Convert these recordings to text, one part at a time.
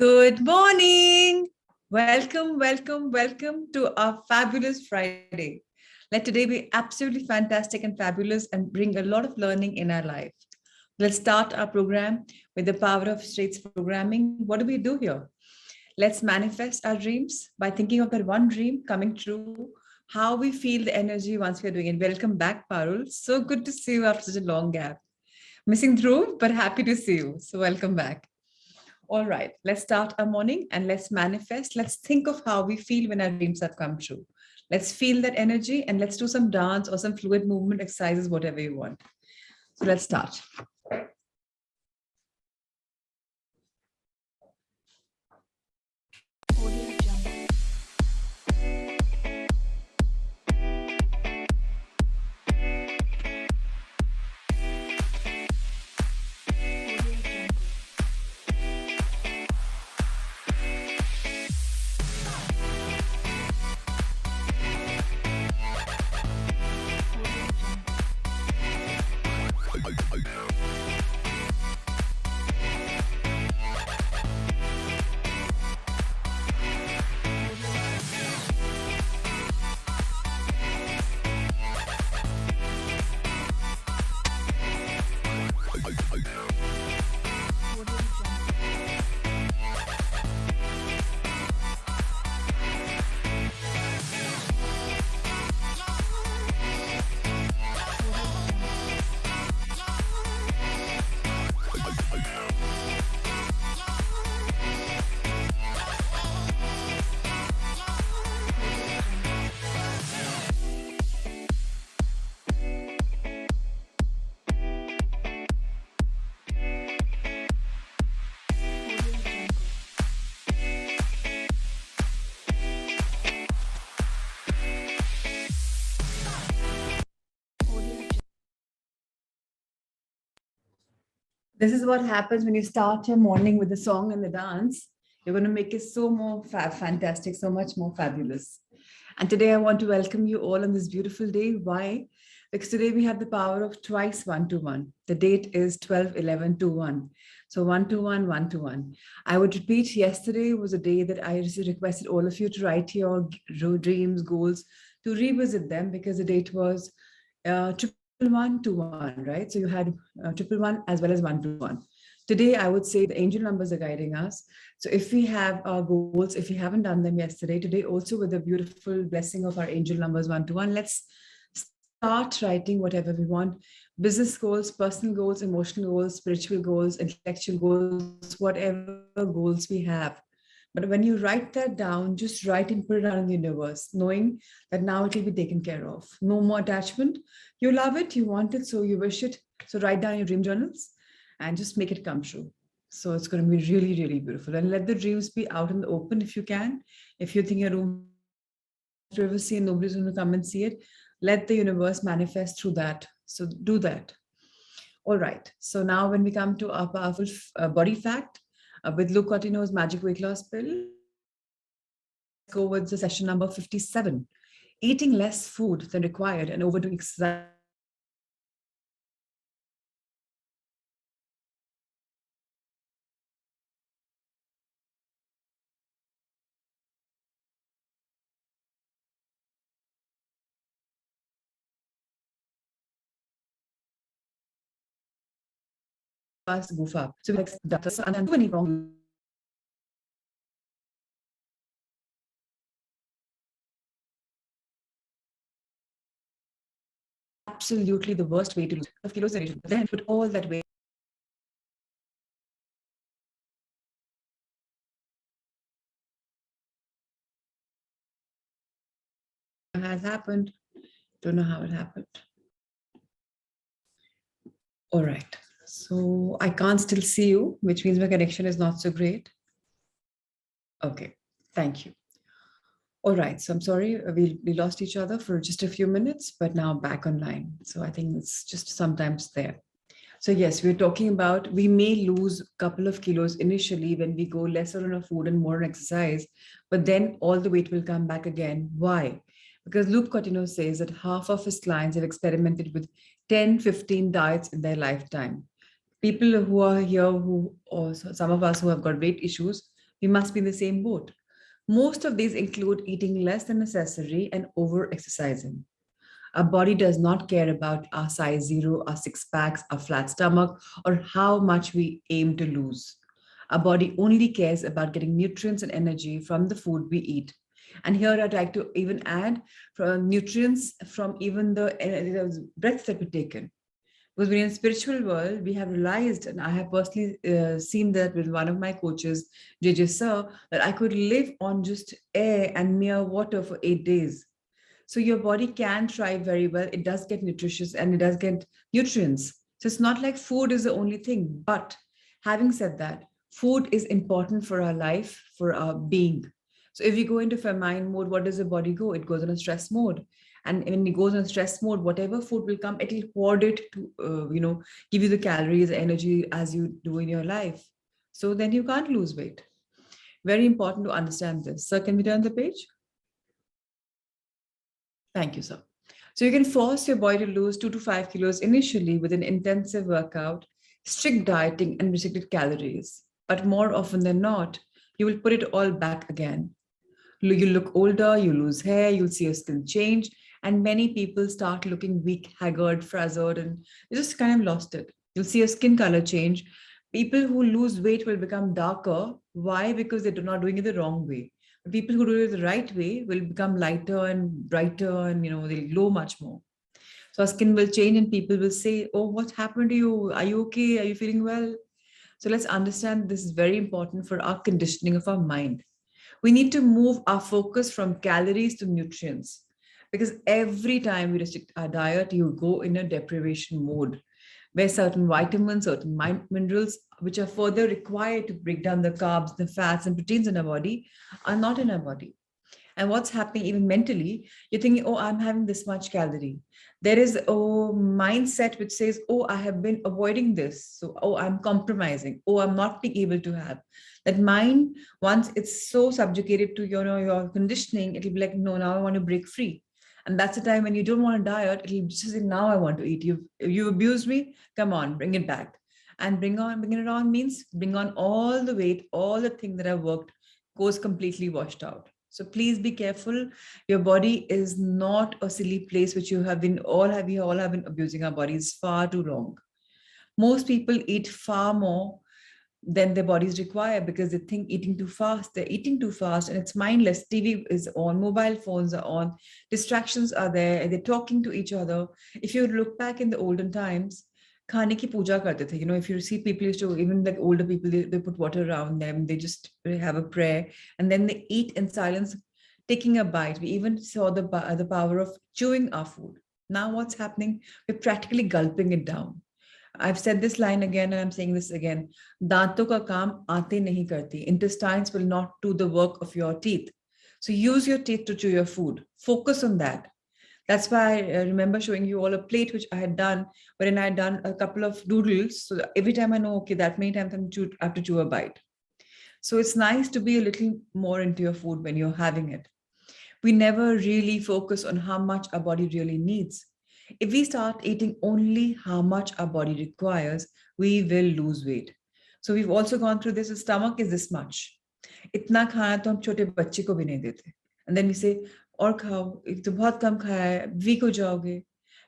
Good morning. Welcome to our fabulous Friday. Let today be absolutely fantastic and fabulous and bring a lot of learning in our life. Let's start our program with the power of Straits programming. What do we do here? Let's manifest our dreams by thinking of that one dream coming true, how we feel the energy once we're doing it. Welcome back, Parul. So good to see you after such a long gap. Missing through, but happy to see you. So welcome back. All right, let's start our morning and let's manifest. Let's think of how we feel when our dreams have come true. Let's feel that energy and let's do some dance or some fluid movement exercises, whatever you want. So let's start. This is what happens when you start your morning with the song and the dance. You're going to make it so more fantastic, so much more fabulous. And today I want to welcome you all on this beautiful day. Why? Because today we have the power of twice 1-1. The date is 12-11-21. So 1-1, 1-1. I would repeat, yesterday was a day that I requested all of you to write your dreams, goals, to revisit them because the date was 1-1, right? So you had 1-1 as well as 1-1. Today, I would say the angel numbers are guiding us. So if we have our goals, if we haven't done them yesterday, today also with the beautiful blessing of our angel numbers 1-1, let's start writing whatever we want. Business goals, personal goals, emotional goals, spiritual goals, intellectual goals, whatever goals we have. But when you write that down, just write and put it out in the universe, knowing that now it will be taken care of. No more attachment. You love it, you want it, so you wish it. So write down your dream journals and just make it come true. So it's going to be really, really beautiful. And let the dreams be out in the open if you can. If you think your room privacy and nobody's going to come and see it, let the universe manifest through that. So do that. All right. So now when we come to our powerful body fact, with Luke Cottino's Magic Weight Loss Pill, let's go with the session number 57. Eating less food than required and overdoing exercise goof up. So like doctors and do any wrong. Absolutely the worst way to lose kilos. Then put all that weight. Has happened. Don't know how it happened. All right. So I can't still see you, which means my connection is not so great. Okay. Thank you. All right. So I'm sorry we lost each other for just a few minutes, but now back online. So I think it's just sometimes there. So yes, we're talking about we may lose a couple of kilos initially when we go lesser on our food and more on exercise, but then all the weight will come back again. Why? Because Luke Cottino says that half of his clients have experimented with 10, 15 diets in their lifetime. People who are here, or some of us who have got weight issues, We must be in the same boat. Most of these include eating less than necessary and over exercising. Our body does not care about our size zero, our six packs, our flat stomach, or how much we aim to lose. Our body only cares about getting nutrients and energy from the food we eat. And here I'd like to even add from nutrients from even the breaths that we take in. Because when in the spiritual world, we have realized, and I have personally seen that with one of my coaches, JJ Sir, that I could live on just air and mere water for 8 days. So your body can thrive very well. It does get nutritious and it does get nutrients. So it's not like food is the only thing. But having said that, food is important for our life, for our being. So if you go into famine mode, what does the body go? It goes on a stress mode. And when it goes on stress mode, whatever food will come, it will hoard it to, give you the calories, the energy as you do in your life. So then you can't lose weight. Very important to understand this. Sir, can we turn the page? Thank you, sir. So you can force your body to lose 2 to 5 kilos initially with an intensive workout, strict dieting, and restricted calories. But more often than not, you will put it all back again. You look older, you lose hair, you'll see your skin change, and many people start looking weak, haggard, frazzled, and they just kind of lost it. You'll see your skin color change. People who lose weight will become darker. Why? Because they're not doing it the wrong way. People who do it the right way will become lighter and brighter, and they'll glow much more. So our skin will change, and people will say, "Oh, what happened to you? Are you okay? Are you feeling well?" So let's understand this is very important for our conditioning of our mind. We need to move our focus from calories to nutrients, because every time we restrict our diet, you go in a deprivation mode where certain vitamins, certain minerals, which are further required to break down the carbs, the fats, and proteins in our body, are not in our body. And what's happening even mentally, you're thinking, oh, I'm having this much calorie. There is a mindset which says, oh, I have been avoiding this. So, oh, I'm compromising. Oh, I'm not being able to have. That mind, once it's so subjugated to your conditioning, it'll be like, no, now I want to break free. And that's the time when you don't want to diet, it'll just say, now I want to eat. You abused me, come on, bring it back. And bringing it on means bring on all the weight, all the thing that I've worked goes completely washed out. So please be careful. Your body is not a silly place which we all have been abusing our bodies far too long. Most people eat far more than their bodies require because they think eating too fast, they're eating too fast, and it's mindless. TV is on, mobile phones are on, distractions are there, and they're talking to each other. If you look back in the olden times, खाने की पूजा करते थे. If you see people used to, even like older people, they put water around them, they just have a prayer, and then they eat in silence, taking a bite. We even saw the power of chewing our food. Now what's happening? We're practically gulping it down. I've said this line again, and I'm saying this again. दांतों का काम आंतें नहीं करती. Intestines will not do the work of your teeth. So use your teeth to chew your food. Focus on that. That's why I remember showing you all a plate which I had done, wherein I had done a couple of doodles. So every time I know, okay, that many times I have to chew a bite. So it's nice to be a little more into your food when you're having it. We never really focus on how much our body really needs. If we start eating only how much our body requires, we will lose weight. So we've also gone through this. The stomach is this much. इतना खाना तो हम छोटे बच्चे को भी नहीं देते. And then we say, और खाओ, एक तो बहुत कम खाया है, weak हो जाओगे.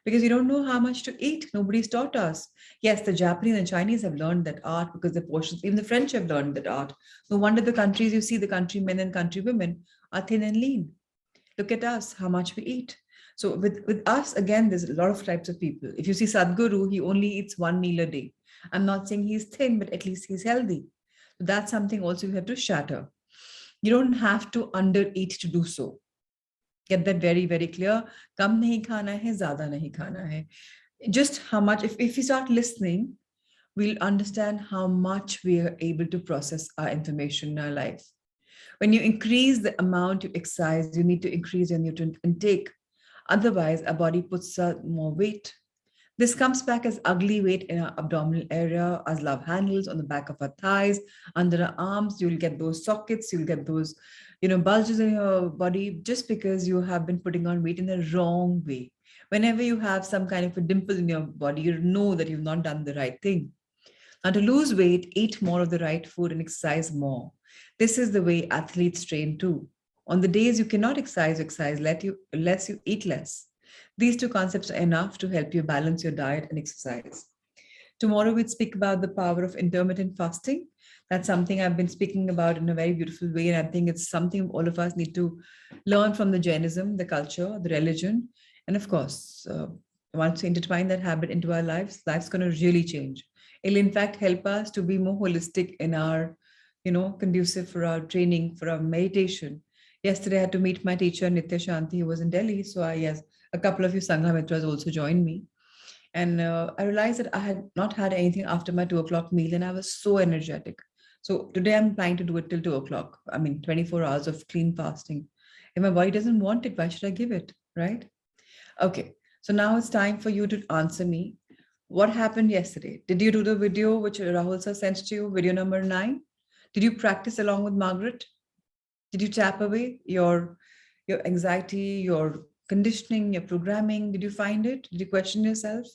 Because you don't know how much to eat. Nobody's taught us. Yes, the Japanese and Chinese have learned that art because the portions, even the French have learned that art. No wonder the countries you see, the countrymen and countrywomen are thin and lean. Look at us, how much we eat. So with us, again, there's a lot of types of people. If you see Sadhguru, he only eats one meal a day. I'm not saying he's thin, but at least he's healthy. So that's something also you have to shatter. You don't have to undereat to do so. Get that very, very clear. Kam nahi khana hai, zyada nahi khana hai. Just how much, if we start listening, we'll understand how much we are able to process our information in our life. When you increase the amount you exercise, you need to increase your nutrient intake. Otherwise, our body puts more weight. This comes back as ugly weight in our abdominal area, as love handles on the back of our thighs, under our arms. You'll get those sockets, you'll get those, bulges in your body just because you have been putting on weight in the wrong way. Whenever you have some kind of a dimple in your body, you know that you've not done the right thing. Now, to lose weight, eat more of the right food and exercise more. This is the way athletes train too. On the days you cannot exercise less you eat less. These two concepts are enough to help you balance your diet and exercise. Tomorrow we'll speak about the power of intermittent fasting. That's something I've been speaking about in a very beautiful way, and I think it's something all of us need to learn from the Jainism, the culture, the religion, and of course, once we intertwine that habit into our lives, life's going to really change. It'll in fact help us to be more holistic in our, conducive for our training, for our meditation. Yesterday, I had to meet my teacher Nitya Shanti, who was in Delhi. So yes, a couple of you Sangha Mitras also joined me. And I realized that I had not had anything after my 2 o'clock meal, and I was so energetic. So today I'm planning to do it till 2 o'clock. I mean, 24 hours of clean fasting. If my body doesn't want it, why should I give it? Right? Okay. So now it's time for you to answer me. What happened yesterday? Did you do the video which Rahul sir sent to you, video number 9? Did you practice along with Margaret? Did you tap away your anxiety, your conditioning, your programming? Did you find it? Did you question yourself?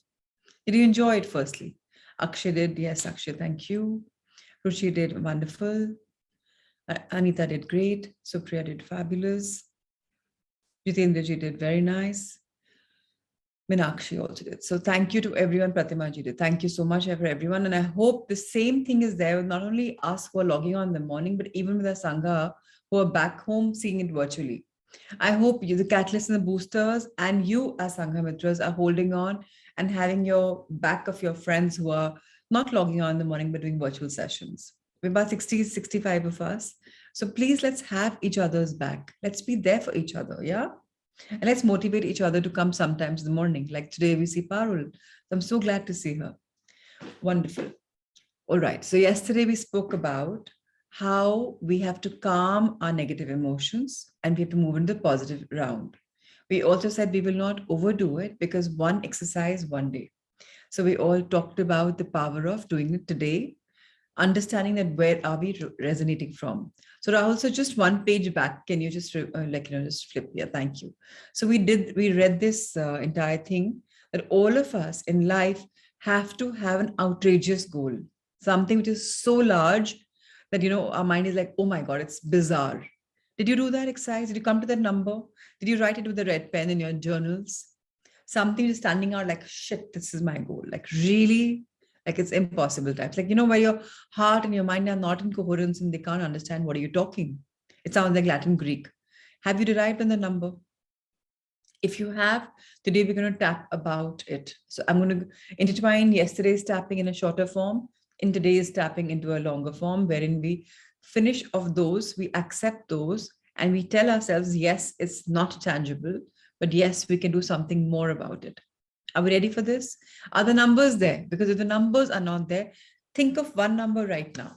Did you enjoy it firstly? Akshay did. Yes, Akshay, thank you. Ruchi did wonderful. Anita did great. Supriya did fabulous. Jitendraji did very nice. Meenakshi also did. So thank you to everyone. Pratima ji did. Thank you so much for everyone. And I hope the same thing is there with not only us who are logging on in the morning, but even with the Sangha who are back home seeing it virtually. I hope you, the catalysts and the boosters, and you as Sangha Mitras are holding on and having your back of your friends who are not logging on in the morning, but doing virtual sessions. We're about 60, 65 of us. So please, let's have each other's back. Let's be there for each other. Yeah. And let's motivate each other to come sometimes in the morning. Like today we see Parul. I'm so glad to see her. Wonderful. All right. So yesterday we spoke about how we have to calm our negative emotions and we have to move into the positive round. We also said we will not overdo it because one exercise, one day. So we all talked about the power of doing it today, understanding that where are we resonating from. So Rahul, so just one page back, can you just just flip? Yeah, thank you. So we read this entire thing that all of us in life have to have an outrageous goal, something which is so large that, our mind is like, oh my God, it's bizarre. Did you do that exercise? Did you come to that number? Did you write it with a red pen in your journals? Something is standing out like, shit, this is my goal. Like really, like it's impossible types. Like, where your heart and your mind are not in coherence and they can't understand what are you talking. It sounds like Latin Greek. Have you derived on the number? If you have, today we're going to tap about it. So I'm going to intertwine yesterday's tapping in a shorter form, in today's tapping into a longer form, wherein we finish off those, we accept those, and we tell ourselves, yes, it's not tangible, but yes, we can do something more about it. Are we ready for this? Are the numbers there? Because if the numbers are not there, think of one number right now.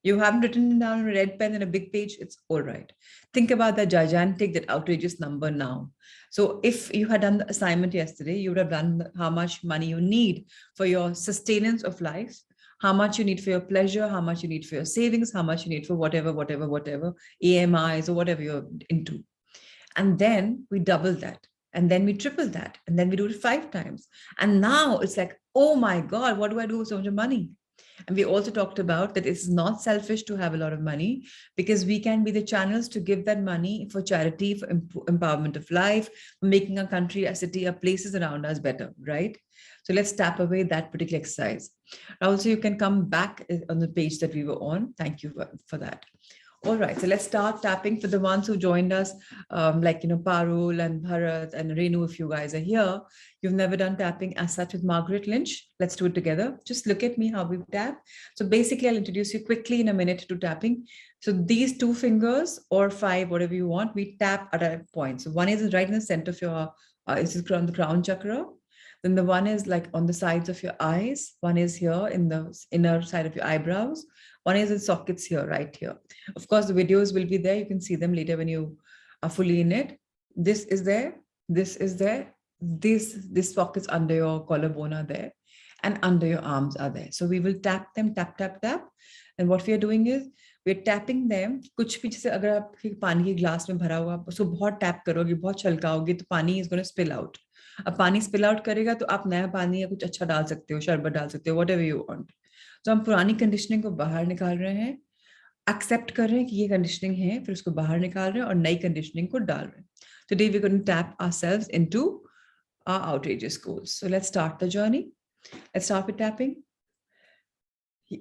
You haven't written it down in a red pen in a big page, it's all right. Think about that gigantic, that outrageous number now. So if you had done the assignment yesterday, you would have done how much money you need for your sustenance of life, how much you need for your pleasure, how much you need for your savings, how much you need for whatever, AMIs or whatever you're into. And then we double that. And then we triple that. And then we do it 5 times. And now it's like, oh my God, what do I do with so much money? And we also talked about that it's not selfish to have a lot of money because we can be the channels to give that money for charity, for empowerment of life, for making our country, our city, our places around us better, right? So let's tap away that particular exercise. Also, you can come back on the page that we were on. Thank you for that. All right, so let's start tapping for the ones who joined us, Parul and Bharat and Renu, if you guys are here. You've never done tapping as such with Margaret Lynch. Let's do it together. Just look at me how we tap. So basically, I'll introduce you quickly in a minute to tapping. So these 2 fingers or 5, whatever you want, we tap at a point. So one is right in the center of your, this is on the crown chakra. Then the one is like on the sides of your eyes. One is here in the inner side of your eyebrows. One is in sockets here, right here. Of course, the videos will be there. You can see them later when you are fully in it. This is there. This is there. This pockets under your collarbone are there. And under your arms are there. So we will tap them, tap, tap, tap. And what we are doing is, we're tapping them. कुछ भी जैसे अगर आप पानी के glass में भरा हुआ उसको बहुत टैप करोगे, बहुत छलकाओगे तो पानी is going to spill out. अब पानी स्पिल आउट करेगा तो आप नया पानी या कुछ अच्छा डाल सकते हो, शरबत डाल सकते हो, whatever you want. तो हम पुरानी कंडीशनिंग को बाहर निकाल रहे हैं, एक्सेप्ट कर रहे हैं कि ये कंडीशनिंग है, फिर उसको बाहर निकाल रहे हैं और नई कंडीशनिंग को डाल रहे हैं. Today we're going to tap ourselves into our outrageous goals. So let's start the journey. Let's start with tapping.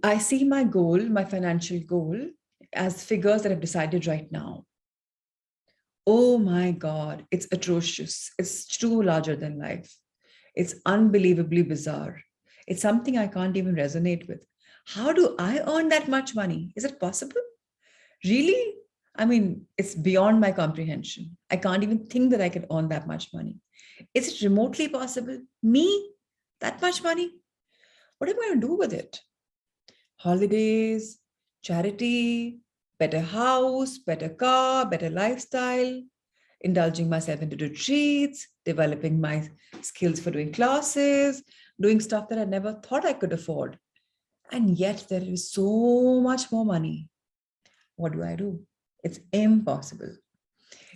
I see my goal, my financial goal, as figures that I've decided right now. Oh my God, it's atrocious. It's too larger than life. It's unbelievably bizarre. It's something I can't even resonate with. How do I earn that much money? Is it possible? Really? I mean, it's beyond my comprehension. I can't even think that I can earn that much money. Is it remotely possible? Me? That much money? What am I going to do with it? Holidays, charity, better house, better car, better lifestyle, indulging myself into retreats, developing my skills for doing classes, doing stuff that I never thought I could afford. And yet there is so much more money. What do? It's impossible.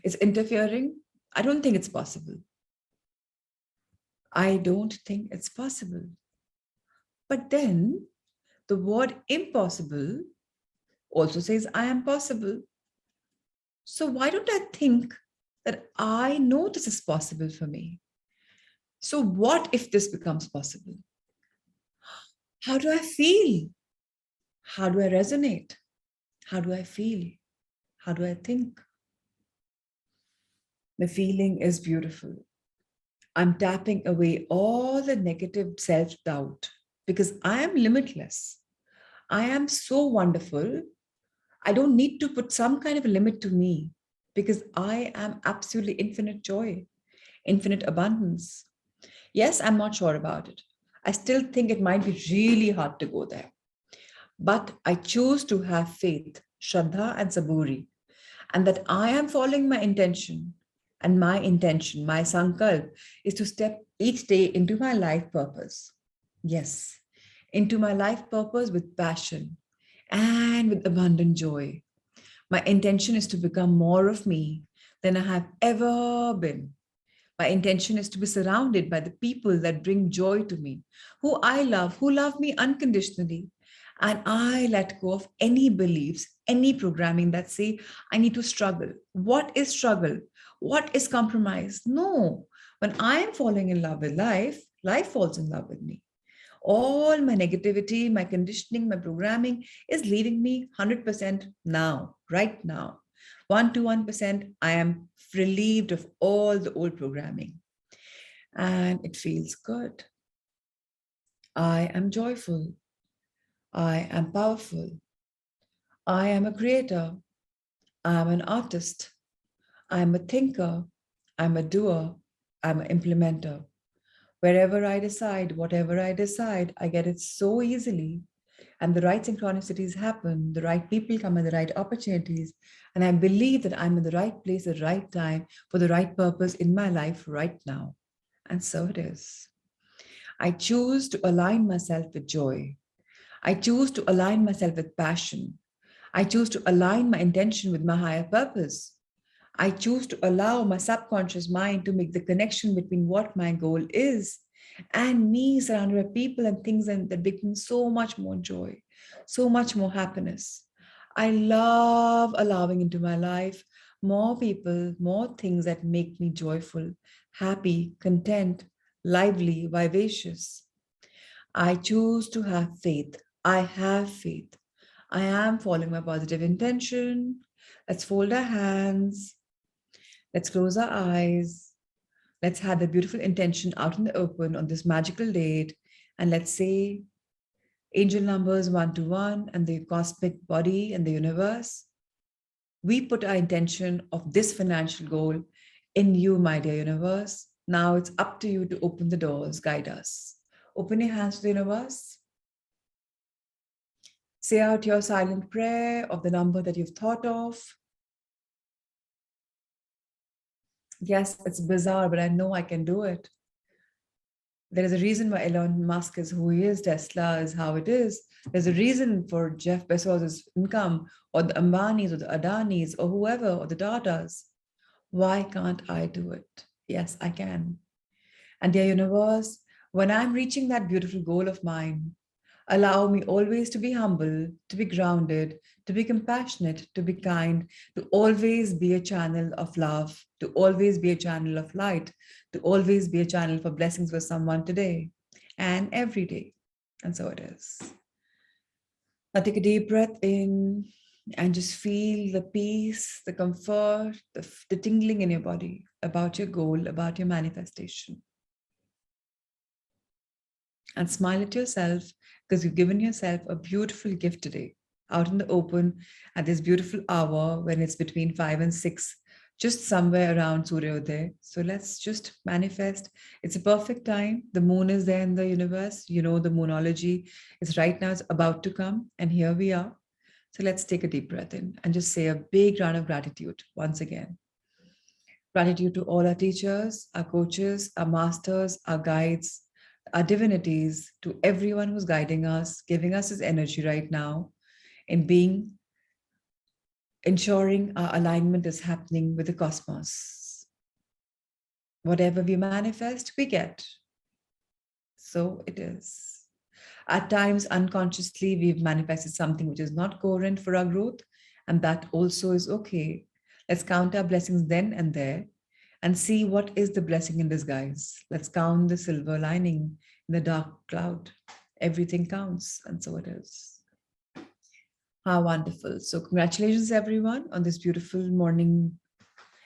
It's interfering. I don't think it's possible. I don't think it's possible. But then the word impossible also says I am possible. So why don't I think that I know this is possible for me? So what if this becomes possible? How do I feel? How do I resonate? How do I feel? How do I think? The feeling is beautiful. I'm tapping away all the negative self-doubt because I am limitless. I am so wonderful. I don't need to put some kind of a limit to me because I am absolutely infinite joy, infinite abundance. Yes, I'm not sure about it. I still think it might be really hard to go there. But I choose to have faith, Shraddha and Saburi, and that I am following my intention. And my intention, my sankalp, is to step each day into my life purpose. Yes, into my life purpose with passion and with abundant joy. My intention is to become more of me than I have ever been. My intention is to be surrounded by the people that bring joy to me, who I love, who love me unconditionally. And I let go of any beliefs, any programming that say I need to struggle. What is struggle? What is compromise? No. When I am falling in love with life, life falls in love with me. All my negativity, my conditioning, my programming is leaving me 100% now, right now. 1 to 1%, I am relieved of all the old programming. And it feels good. I am joyful. I am powerful. I am a creator. I am an artist. I am a thinker. I'm a doer. I'm an implementer. Wherever I decide, whatever I decide, I get it so easily. And the right synchronicities happen, the right people come at the right opportunities. And I believe that I'm in the right place at the right time for the right purpose in my life right now. And so it is. I choose to align myself with joy. I choose to align myself with passion. I choose to align my intention with my higher purpose. I choose to allow my subconscious mind to make the connection between what my goal is and me surrounded by people and things that bring me so much more joy, so much more happiness. I love allowing into my life more people, more things that make me joyful, happy, content, lively, vivacious. I choose to have faith. I have faith. I am following my positive intention. Let's fold our hands. Let's close our eyes. Let's have the beautiful intention out in the open on this magical date. And let's say angel numbers 1 to 1 and the cosmic body and the universe. We put our intention of this financial goal in you, my dear universe. Now it's up to you to open the doors, guide us. Open your hands to the universe. Say out your silent prayer of the number that you've thought of. Yes, it's bizarre, but I know I can do it. There is a reason why Elon Musk is who he is, Tesla is how it is. There's a reason for Jeff Bezos' income, or the Ambanis, or the Adanis, or whoever, or the Tatas. Why can't I do it? Yes, I can. And dear universe, when I'm reaching that beautiful goal of mine, allow me always to be humble, to be grounded, to be compassionate, to be kind, to always be a channel of love, to always be a channel of light, to always be a channel for blessings for someone today and every day. And so it is. Now take a deep breath in and just feel the peace, the comfort, the tingling in your body about your goal, about your manifestation. And smile at yourself because you've given yourself a beautiful gift today out in the open at this beautiful hour when it's between 5 and 6, just somewhere around Suryodaya. So let's just manifest. It's a perfect time. The moon is there in the universe. You know, the moonology is right now, it's about to come. And here we are. So let's take a deep breath in and just say a big round of gratitude once again. Gratitude to all our teachers, our coaches, our masters, our guides, our divinities, to everyone who's guiding us, giving us his energy right now, in ensuring our alignment is happening with the cosmos. Whatever we manifest, we get. So it is. At times, unconsciously, we've manifested something which is not coherent for our growth, and that also is okay. Let's count our blessings then and there and see what is the blessing in disguise. Let's count the silver lining in the dark cloud. Everything counts, and so it is. How wonderful. So congratulations, everyone, on this beautiful morning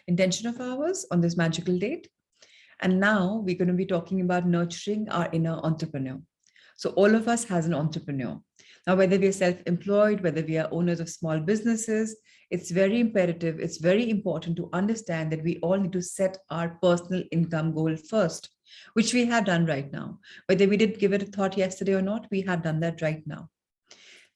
intention of ours, on this magical date. And now we're going to be talking about nurturing our inner entrepreneur. So all of us has an entrepreneur. Now, whether we are self-employed, whether we are owners of small businesses, it's very imperative, it's very important to understand that we all need to set our personal income goal first, which we have done right now. Whether we did give it a thought yesterday or not, we have done that right now.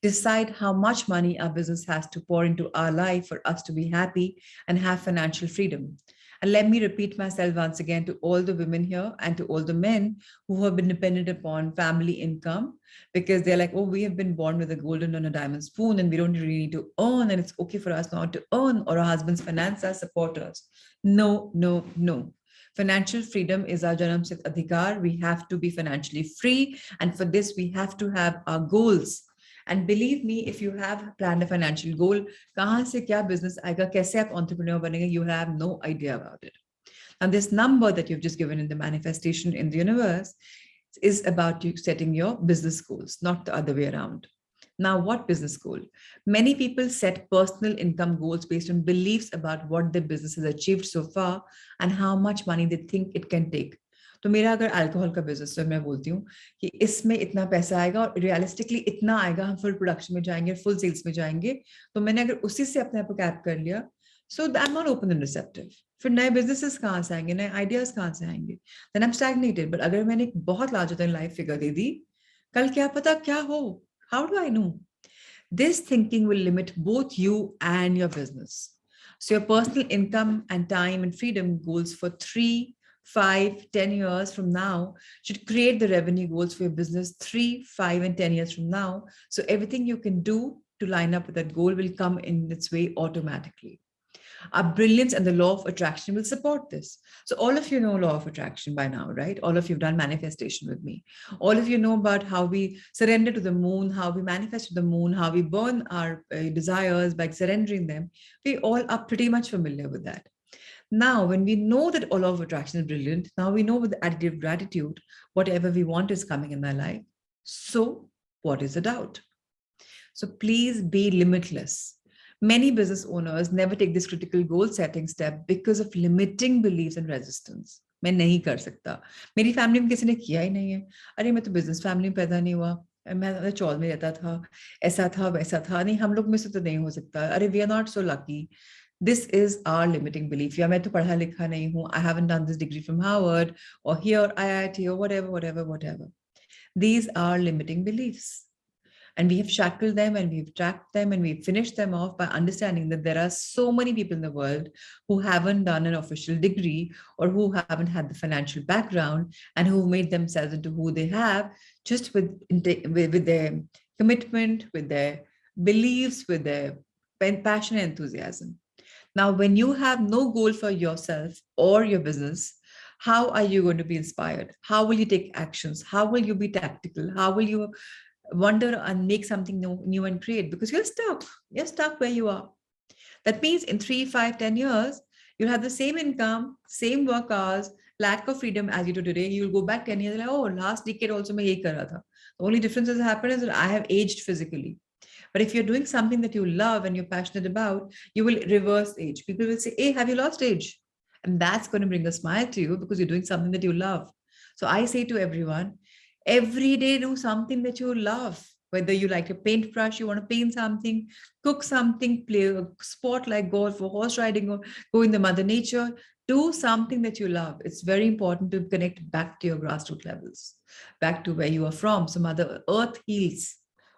Decide how much money our business has to pour into our life for us to be happy and have financial freedom. And let me repeat myself once again to all the women here and to all the men who have been dependent upon family income, because they're like, oh, we have been born with a golden and a diamond spoon and we don't really need to earn, and it's okay for us not to earn, or our husbands finance us, support us. No, no, no. Financial freedom is our Janam Sit Adhikar. We have to be financially free. And for this, we have to have our goals. And believe me, if you have planned a financial goal, kahan se kya business aayega, kaise aap entrepreneur banenge, you have no idea about it. And this number that you've just given in the manifestation in the universe is about you setting your business goals, not the other way around. Now, what business goal? Many people set personal income goals based on beliefs about what their business has achieved so far and how much money they think it can take. तो मेरा अगर alcohol का business है, मैं बोलती हूँ कि इसमें इतना पैसा आएगा और रियलिस्टिकली इतना आएगा, हम फुल प्रोडक्शन में जाएंगे, फुल सेल्स में जाएंगे, तो मैंने अगर उसी से अपने आप को कैप कर लिया, so I am not open and receptive. फिर नए बिजनेसेस कहाँ से आएंगे, नए आइडियाज कहाँ से आएंगे, then I am stagnated. But अगर मैंने एक बहुत लार्जर देन लाइफ फिगर दे दी, कल क्या पता क्या हो, how do I know? This thinking will limit both you and your business. So your personal income and time and freedom goals for 3, 5, 10 years from now should create the revenue goals for your business 3, 5, and 10 years from now. So everything you can do to line up with that goal will come in its way automatically. Our brilliance and the law of attraction will support this. So all of you know law of attraction by now, right? All of you have done manifestation with me. All of you know about how we surrender to the moon, how we manifest to the moon, how we burn our desires by surrendering them. We all are pretty much familiar with that. Now, when we know that all of attraction is brilliant, now we know with the attitude of gratitude, whatever we want is coming in my life. So what is the doubt? So please be limitless. Many business owners never take this critical goal setting step because of limiting beliefs and resistance. मैं नहीं कर सकता, मेरी family में किसी ने किया ही नहीं है, अरे मैं तो बिजनेस फैमिली में पैदा नहीं हुआ, मैं चौल में रहता था, ऐसा था वैसा था, नहीं हम लोग में से तो नहीं हो सकता, अरे we are not so lucky. This is our limiting belief. या मैं तो पढ़ा लिखा नहीं हूँ, I haven't done this degree from Harvard or here IIT or whatever. These are limiting beliefs. And we have shackled them and we've tracked them and we've finished them off by understanding that there are so many people in the world who haven't done an official degree or who haven't had the financial background and who made themselves into who they have just with their commitment, with their beliefs, with their passion and enthusiasm. Now, when you have no goal for yourself or your business, How are you going to be inspired? How will you take actions? How will you be tactical? How will you wonder and make something new and create? Because you're stuck. You're stuck where you are. That means in 3, 5, 10 years, you'll have the same income, same work hours, lack of freedom as you do today. You'll go back 10 years like, oh, last decade also मैं यही कर रहा था. The only difference that has happened is that I have aged physically. But if you're doing something that you love and you're passionate about, you will reverse age. People will say, hey, have you lost age? And that's going to bring a smile to you because you're doing something that you love. So I say to everyone, every day do something that you love. Whether you like a paintbrush, you want to paint something, cook something, play a sport like golf or horse riding, or go in the mother nature, do something that you love. It's very important to connect back to your grassroots levels, back to where you are from. So Mother Earth heals.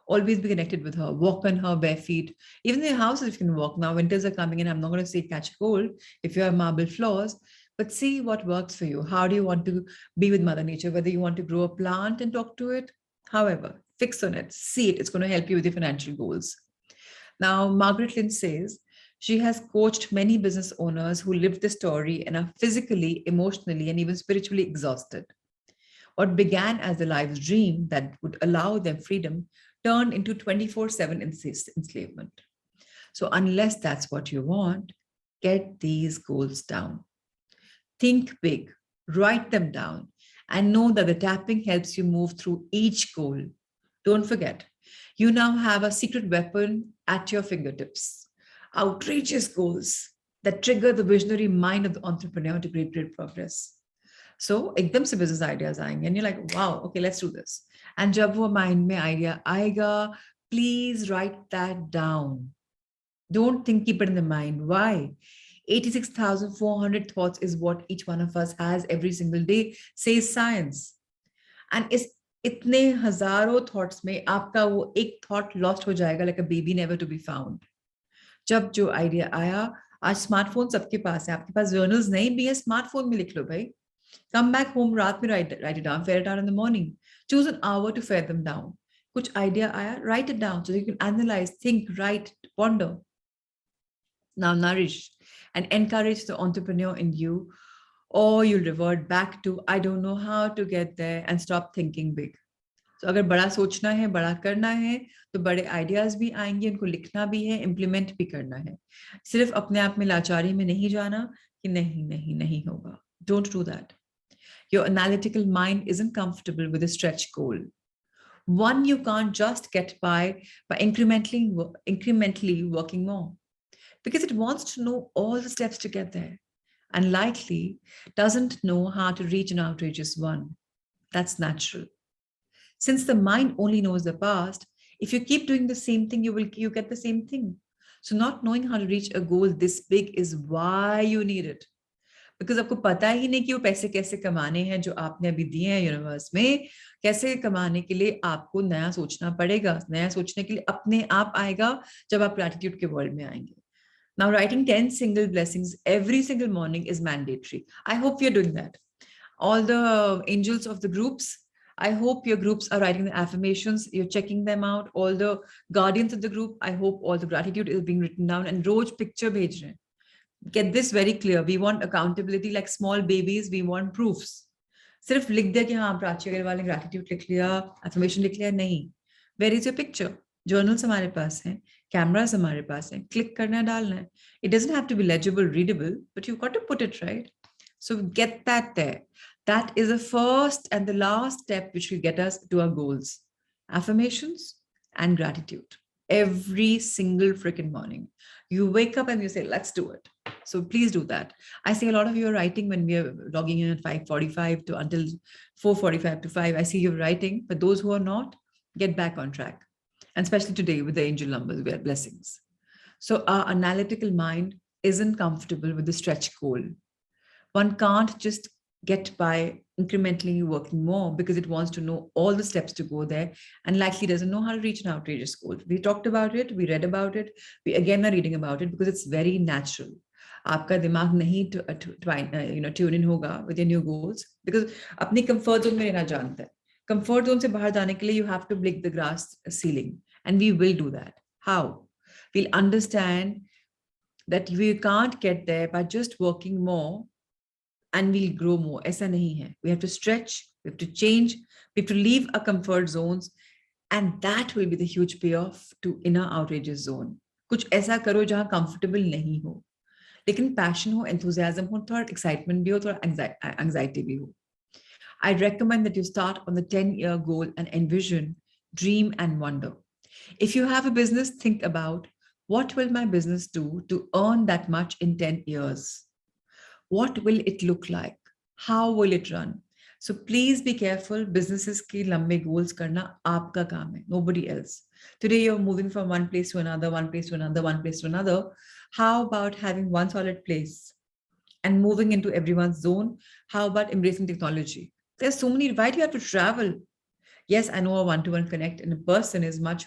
Always be connected with her, walk on her bare feet. Even in your houses, if you can walk now, winters are coming in. I'm not going to say catch a cold if you have marble floors, but see what works for you. How do you want to be with Mother Nature? Whether you want to grow a plant and talk to it, however, fix on it, see it. It's going to help you with your financial goals. Now, Margaret Lynn says she has coached many business owners who lived the story and are physically, emotionally, and even spiritually exhausted. What began as a life's dream that would allow them freedom turned into 24/7 enslavement. So unless that's what you want, get these goals down. Think big, write them down, and know that the tapping helps you move through each goal. Don't forget, you now have a secret weapon at your fingertips. Outrageous goals that trigger the visionary mind of the entrepreneur to create great progress. So एकदम से business ideas आएंगे and you're like, wow, okay, let's do this. And जब वो mind में idea आएगा, please write that down. Don't think, keep it in the mind. Why? 86,400 thoughts is what each one of us has every single day, says science. And इस इतने हजारों thoughts में आपका वो एक thought lost हो जाएगा like a baby never to be found. जब जो idea आया, आज स्मार्टफोन सबके पास है, आपके पास जर्नल्स नहीं भी है, स्मार्टफोन में लिख लो भाई. Come back home, रात में write it down, fare it out in the morning. Choose an hour to fare them down. Kuch idea aaya, write it down so you can analyze, think, write, ponder. Now nourish and encourage the entrepreneur in you, or you'll revert back to, I don't know how to get there, and stop thinking big. So अगर बड़ा सोचना है, बड़ा करना है, तो बड़े ideas भी आएंगे, उनको लिखना भी है, इम्प्लीमेंट भी करना है. सिर्फ अपने आप में लाचारी में नहीं जाना कि नहीं नहीं नहीं होगा. Don't do that. Your analytical mind isn't comfortable with a stretch goal. One you can't just get by incrementally working more, because it wants to know all the steps to get there and likely doesn't know how to reach an outrageous one. That's natural. Since the mind only knows the past, if you keep doing the same thing, you get the same thing. So not knowing how to reach a goal this big is why you need it. Because आपको पता ही नहीं कि वो पैसे कैसे कमाने हैं जो आपने अभी दिए हैं यूनिवर्स में. कैसे कमाने के लिए आपको नया सोचना पड़ेगा. नया सोचने के लिए अपने आप आएगा जब आप ग्रैटिट्यूड के वर्ल्ड में आएंगे. Now, writing 10 single blessings every single morning is mandatory. I hope you're doing that. All the angels of the groups, I hope your groups are writing the affirmations, you're checking them out. All the guardians of the group, I hope all the gratitude is being written down and rose picture भेज रहे हैं. Get this very clear. We want accountability like small babies. We want proofs. सिर्फ लिख दिया कि हाँ प्राची अग्रवाल ने gratitude लिख लिया, affirmation लिख लिया, नहीं. Where is your picture? Journals हमारे पास हैं, cameras हमारे पास हैं, click करना है, डालना है. It doesn't have to be legible, readable, but you've got to put it right. So get that there. That is the first and the last step which will get us to our goals. Affirmations and gratitude. Every single freaking morning. You wake up and you say, let's do it. So please do that. I see a lot of you are writing when we are logging in at 5:45 to until 4:45 to 5. I see you're writing, but those who are not, get back on track. And especially today with the angel numbers, we are blessings. So our analytical mind isn't comfortable with the stretch goal. One can't just get by incrementally working more because it wants to know all the steps to go there and likely doesn't know how to reach an outrageous goal. We talked about it, we read about it, we again are reading about it because it's very natural. आपका दिमाग नहीं tune in होगा with your new goals because अपनी comfort zone में रहना जानता है. Comfort zone से बाहर जाने के लिए you have to break the glass ceiling, and we will do that. How? We'll understand that we can't get there by just working more and we'll grow more. ऐसा नहीं है. We have to stretch, we have to change, we have to leave our comfort zones, and that will be the huge payoff to inner outrageous zone. कुछ ऐसा करो जहां comfortable नहीं हो, लेकिन passion हो, enthusiasm हो, थोड़ा excitement भी हो, थोड़ा anxiety भी हो. I recommend that you start on the 10-year goal and envision, dream, and wonder. If you have a business, think about what will my business do to earn that much in 10 years? What will it look like? How will it run? So please be careful. Businesses ki lambe goals karna aapka kaam hai, nobody else. Today you're moving from one place to another, one place to another, one place to another. How about having one solid place and moving into everyone's zone? How about embracing technology? There's so many. Why do you have to travel? Yes, I know a one-to-one connect in a person is much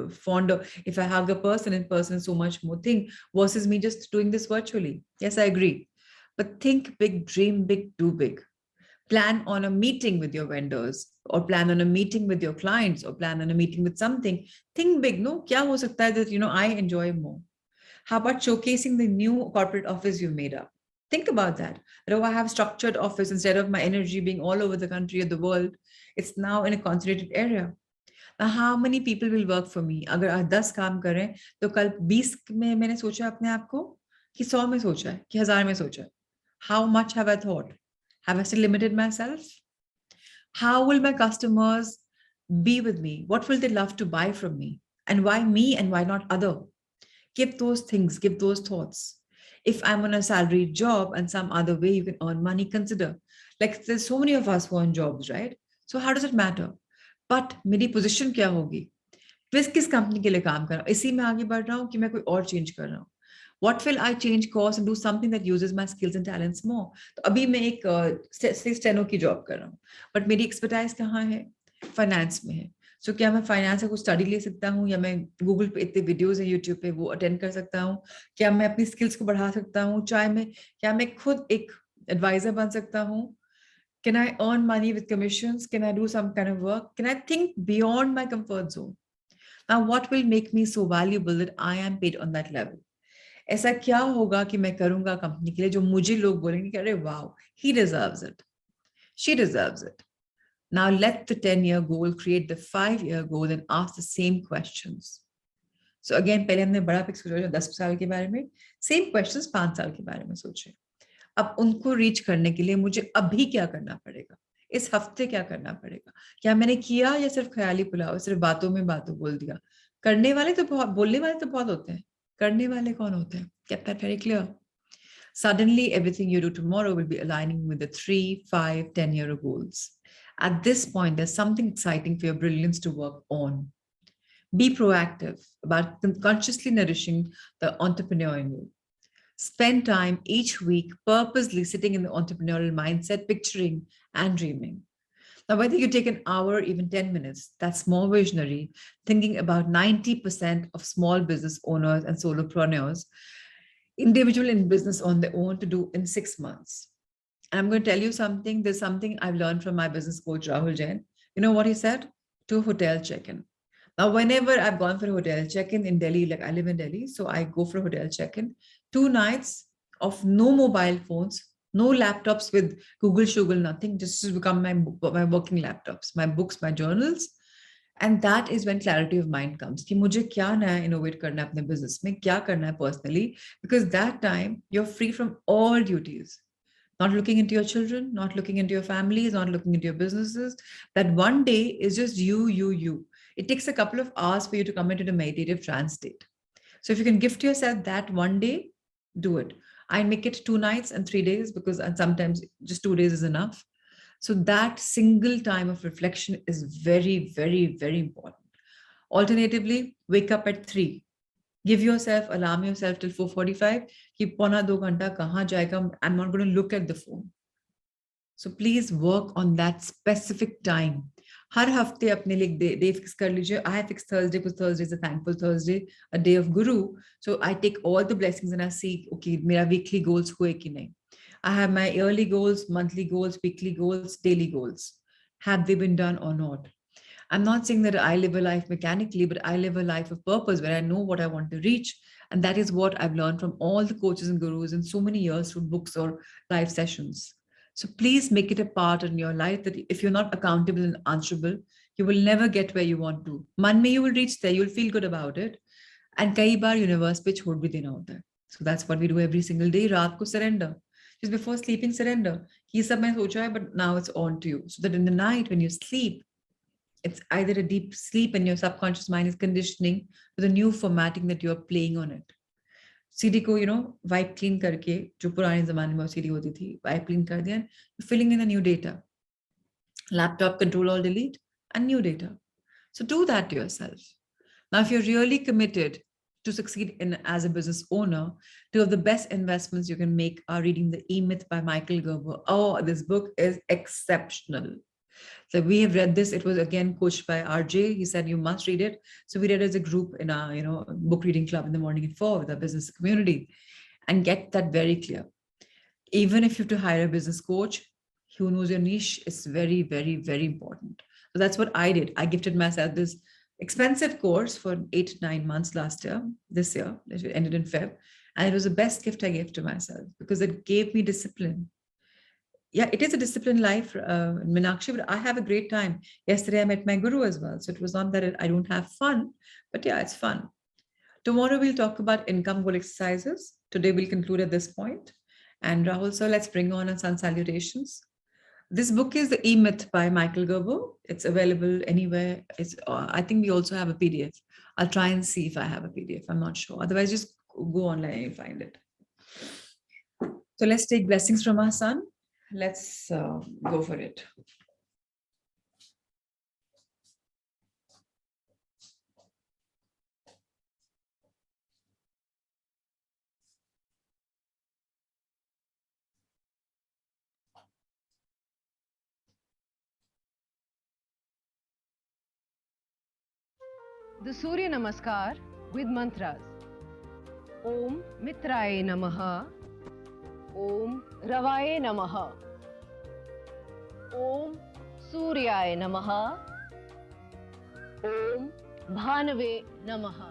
fonder. If I hug a person in person, is so much more thing versus me just doing this virtually. Yes, I agree. But think big, dream big, do big. Plan on a meeting with your vendors, or plan on a meeting with your clients, or plan on a meeting with something. Think big. No, kya ho sakta hai that I enjoy more. How about showcasing the new corporate office you've made up? Think about that. I have structured office instead of my energy being all over the country or the world. It's now in a concentrated area. Now, how many people will work for me? अगर आज 10 काम करें तो कल 20 में मैंने सोचा अपने आप को कि 100 में सोचा है कि 1000 में सोचा है. How much have I thought? Have I still limited myself? How will my customers be with me? What will they love to buy from me? And why me and why not other? Give those things, give those thoughts. If I'm on a salaried job and some other way you can earn money, consider. Like there's so many of us who are on jobs, right? So how does it matter? But मेरी position क्या होगी? किस company के लिए काम कर रहा हूँ? इसी में आगे बढ़ रहा हूँ कि मैं कोई और चेंज कर रहा हूँ? What will I change course and do something that uses my skills and talents more? तो अभी मैं एक स्टेनो की जॉब कर रहा हूँ, बट मेरी एक्सपर्टाइज कहाँ है? फाइनेंस में है. सो क्या मैं फाइनेंस का कुछ स्टडी ले सकता हूँ, या मैं गूगल पे इतने वीडियोस है यूट्यूब पे वो अटेंड कर सकता हूँ? क्या मैं अपनी स्किल्स को बढ़ा सकता हूँ? क्या मैं खुद एक एडवाइजर बन सकता हूँ? Can I earn money with commissions? Can I do some kind of work? Can I think beyond my comfort zone? Now, what will make me so valuable that I am paid on that level? ऐसा क्या होगा कि मैं करूंगा company के लिए जो मुझे लोग बोलेंगे कि अरे wow, he deserves it, she deserves it. Now let the 10-year goal create the 5-year goal and ask the same questions. So again, पहले हमने बड़ा पिक सोचा 10 साल के बारे में, सेम क्वेश्चंस 5 साल के बारे में सोचे. अब उनको रीच करने के लिए मुझे अभी क्या करना पड़ेगा? इस हफ्ते क्या करना पड़ेगा? क्या मैंने किया या सिर्फ ख्याली पुलाव, सिर्फ बातों में बातों बोल दिया? करने वाले तो बहुत, बोलने वाले तो बहुत होते हैं, करने वाले कौन होते हैं? Get that very clear. Suddenly, everything you do tomorrow will be aligning with the 3, 5, 10-year goals. At this point, there's something exciting for your brilliance to work on. Be proactive about consciously nourishing the entrepreneur in you. Spend time each week purposely sitting in the entrepreneurial mindset, picturing and dreaming. Now, whether you take an hour, even 10 minutes, that's more visionary, thinking about 90% of small business owners and solopreneurs, individual in business on their own, to do in 6 months. And I'm going to tell you something. There's something I've learned from my business coach, Rahul Jain. You know what he said? To hotel check-in. Now, whenever I've gone for a hotel check-in in Delhi, like I live in Delhi, so I go for a hotel check-in, 2 nights of no mobile phones, no laptops with Google, Shoogle, nothing, just to become my working laptops, my books, my journals. And that is when clarity of mind comes. कि मुझे क्या नया innovate करना है अपने business में, क्या करना है personally, because that time you're free from all duties. Not looking into your children, not looking into your families, not looking into your businesses. That one day is just you. It takes a couple of hours for you to come into the meditative trance state. So if you can gift yourself that one day, do it. I make it 2 nights and 3 days because sometimes just 2 days is enough. So that single time of reflection is very, very, very important. Alternatively, wake up at 3. Give yourself, alarm yourself till 4:45. कि पौना 2 घंटा कहाँ जाएगा? I'm not going to look at the phone. So please work on that specific time. हर हफ्ते अपने लिए day fix कर लीजिए. I have fixed Thursday because Thursday is a thankful Thursday, a day of Guru. So I take all the blessings and I see, okay, मेरा weekly goals हुए कि नहीं. I have my yearly goals, monthly goals, weekly goals, daily goals. Have they been done or not? I'm not saying that I live a life mechanically, but I live a life of purpose where I know what I want to reach. And that is what I've learned from all the coaches and gurus in so many years through books or live sessions. So please make it a part in your life that if you're not accountable and answerable, you will never get where you want to. मन में you will reach there, you'll feel good about it. And कई बार universe पे छोड़ भी देना होता है. So that's what we do every single day. रात को surrender. Just before sleeping, surrender. ये सब मैं सोचा है, but now it's on to you. So that in the night when you sleep, it's either a deep sleep and your subconscious mind is conditioning with a new formatting that you're playing on it. CD को wipe clean करके, जो पुराने जमाने में CD होती थी, wipe clean कर दिया, filling in the new data, laptop control all delete and new data. So do that to yourself. Now, if you're really committed to succeed in as a business owner, two of the best investments you can make are reading The E-Myth by Michael Gerber. Oh, this book is exceptional. So we have read this. It was again coached by RJ. He said you must read it. So we read it as a group in our book reading club in the morning at 4 with our business community, and get that very clear. Even if you have to hire a business coach who knows your niche, it's very, very, very important. So that's what I did. I gifted myself this expensive course for 8-9 months this year, it ended in Feb. And it was the best gift I gave to myself because it gave me discipline. Yeah, it is a disciplined life, Meenakshi, but I have a great time. Yesterday, I met my guru as well. So it was not that I don't have fun, but yeah, it's fun. Tomorrow, we'll talk about income goal exercises. Today, we'll conclude at this point. And Rahul, sir, let's bring on Sun Salutations. This book is The E-Myth by Michael Gerber. It's available anywhere. I think we also have a PDF. I'll try and see if I have a PDF. I'm not sure. Otherwise, just go online and find it. So let's take blessings from our son. Let's go for it. The Surya Namaskar with mantras. Om Mitraye Namaha. Om Ravaye Namaha. Om Suryaye Namaha. Om Bhanave Namaha.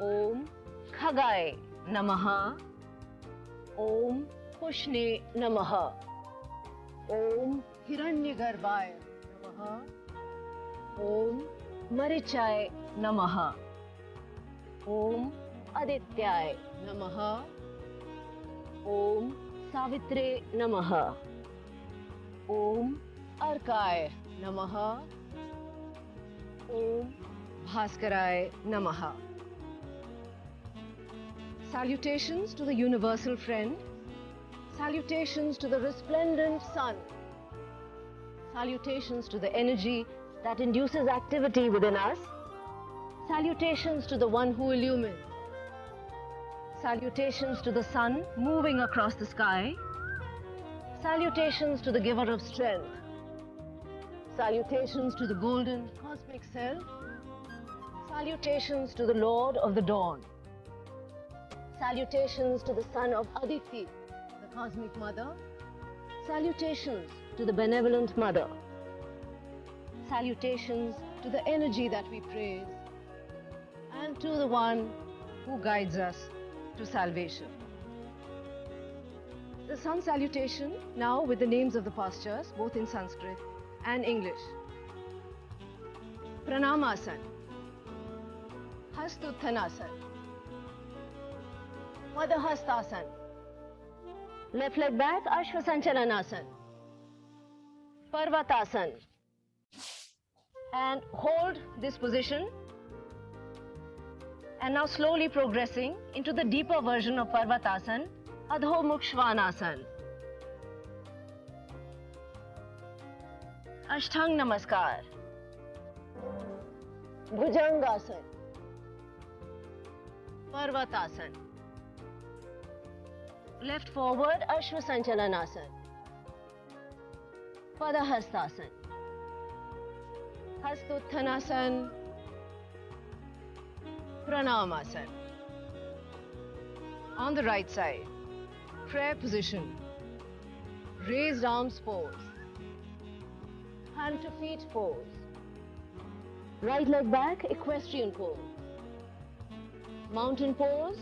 Om Khagaye Namaha. Om Pushne Namaha. Om Hiranyagarbhaye Namaha. Om Marichaye Namaha. Om Adityaye Namaha. Om Savitre Namaha. Om Arkaye Namaha. Om Bhaskaraye Namaha. Salutations to the universal friend. Salutations to the resplendent sun. Salutations to the energy that induces activity within us. Salutations to the one who illumines. Salutations to the sun moving across the sky. Salutations to the giver of strength. Salutations to the golden cosmic self. Salutations to the Lord of the dawn. Salutations to the son of Aditi, the cosmic mother. Salutations to the benevolent mother. Salutations to the energy that we praise, and to the one who guides us to salvation. The Sun Salutation, now with the names of the postures, both in Sanskrit and English. Pranamasan, Hastuthanasan, Padhahastasan, left leg back, Ashvasanchalanasan, Parvatasan, and hold this position, and now slowly progressing into the deeper version of Parvatasan, Adho Mukh Shvanasan. Ashtang Namaskar, Bhujangasan, Parvatasan, left forward Ashvasanchalanasan, Padahastasan, Hastuthanasan, Pranamasan. On the right side, prayer position, raised arms pose, hand to feet pose, right leg back, equestrian pose, mountain pose,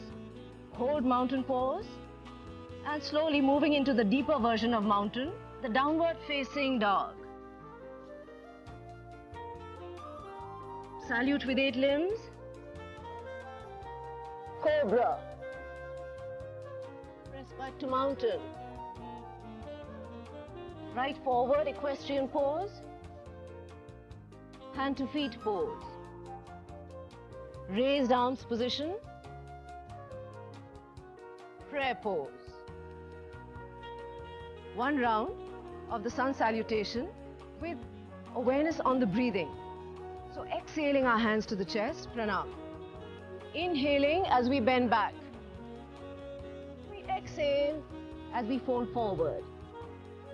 hold mountain pose, And slowly moving into the deeper version of mountain, the downward facing dog. Salute with 8 limbs. Cobra. Press back to mountain. Right forward, equestrian pose. Hand to feet pose. Raised arms position. Prayer pose. One round of the Sun Salutation with awareness on the breathing. So exhaling our hands to the chest, pranam. Inhaling as we bend back. We exhale as we fold forward.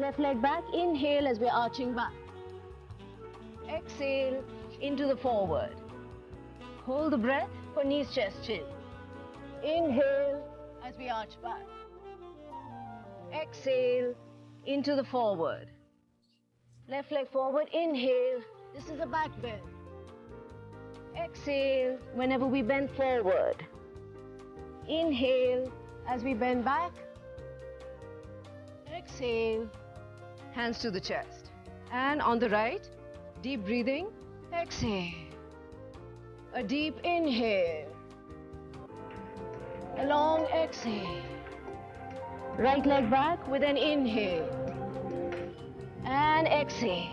Left leg back, inhale as we're arching back. Exhale into the forward. Hold the breath for knees, chest, chin. Inhale as we arch back. Exhale into the forward. Left leg forward, inhale. This is a back bend. Exhale whenever we bend forward. Inhale as we bend back. Exhale, hands to the chest. And on the right, deep breathing. Exhale. A deep inhale. A long exhale. Right leg back with an inhale. And exhale.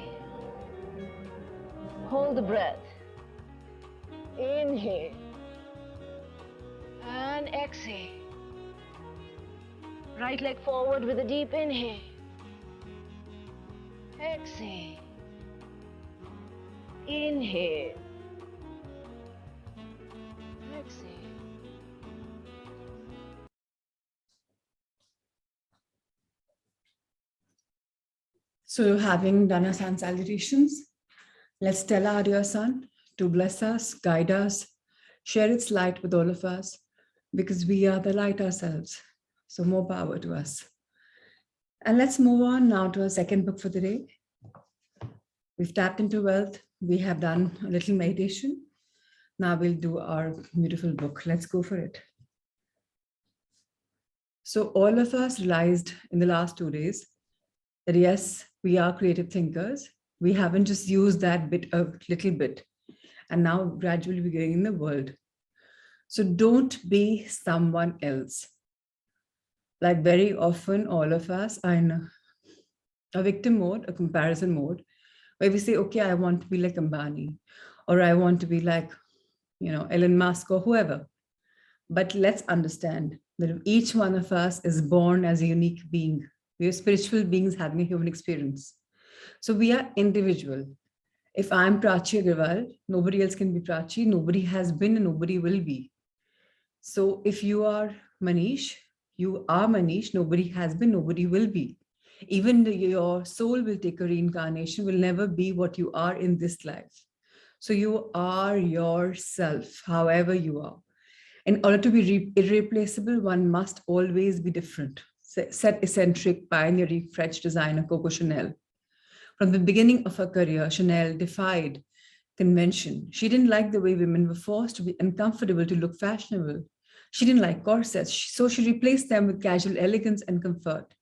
Hold the breath. Inhale. And exhale. Right leg forward with a deep inhale. Exhale. Inhale. Exhale. So having done our sun salutations, let's tell our dear sun to bless us, guide us, share its light with all of us, because we are the light ourselves. So more power to us. And let's move on now to our second book for the day. We've tapped into wealth. We have done a little meditation. Now we'll do our beautiful book. Let's go for it. So all of us realized in the last 2 days that yes, we are creative thinkers. We haven't just used that bit a little bit. And now gradually we're getting in the world. So don't be someone else. Like very often, all of us are in a victim mode, a comparison mode, where we say, okay, I want to be like Ambani, or I want to be like, Elon Musk or whoever. But let's understand that each one of us is born as a unique being. We are spiritual beings having a human experience. So we are individual. If I'm Prachi Agrawal, nobody else can be Prachi, nobody has been and nobody will be. So if you are Manish, you are Manish, nobody has been, nobody will be. Even your soul will take a reincarnation, will never be what you are in this life. So you are yourself, however you are. In order to be irreplaceable, one must always be different. Set eccentric, pioneering French designer Coco Chanel. From the beginning of her career, Chanel defied convention. She didn't like the way women were forced to be uncomfortable to look fashionable. She didn't like corsets, so she replaced them with casual elegance and comfort.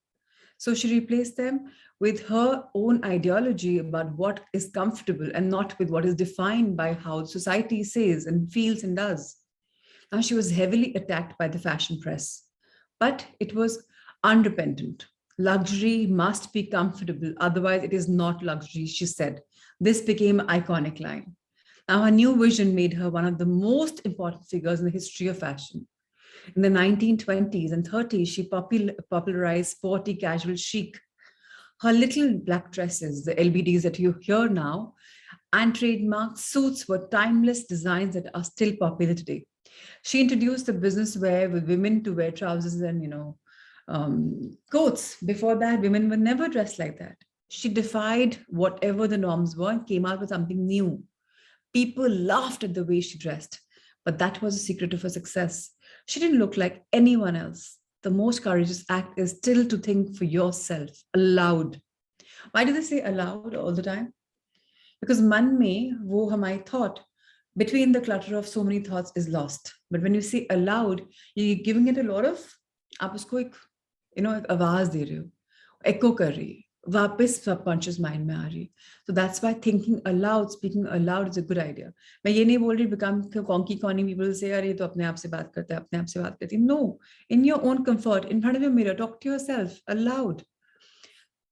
So she replaced them with her own ideology about what is comfortable and not with what is defined by how society says and feels and does. Now she was heavily attacked by the fashion press, but it was unrepentant. Luxury must be comfortable, otherwise it is not luxury, she said. This became an iconic line. Now her new vision made her one of the most important figures in the history of fashion. In the 1920s and 30s, she popularized sporty casual chic. Her little black dresses, the LBDs that you hear now, and trademark suits were timeless designs that are still popular today. She introduced the business wear with women to wear trousers and, coats. Before that, women were never dressed like that. She defied whatever the norms were and came out with something new. People laughed at the way she dressed, but that was the secret of her success. She didn't look like anyone else. The most courageous act is still to think for yourself, aloud. Why do they say aloud all the time? Because man mein wo hamari thought, between the clutter of so many thoughts is lost. But when you say aloud, you're giving it a lot of, आप उसको एक एक आवाज दे रहे हो, echo कर रही है, वापस सबकॉन्शियस माइंड में आ रही है. So that's why thinking aloud, speaking aloud is a good idea. मैं ये नहीं बोल रही become conky conny people say यार ये तो अपने आप से बात करता है, अपने आप से बात करती है. No, in your own comfort, in front of your mirror, talk to yourself aloud.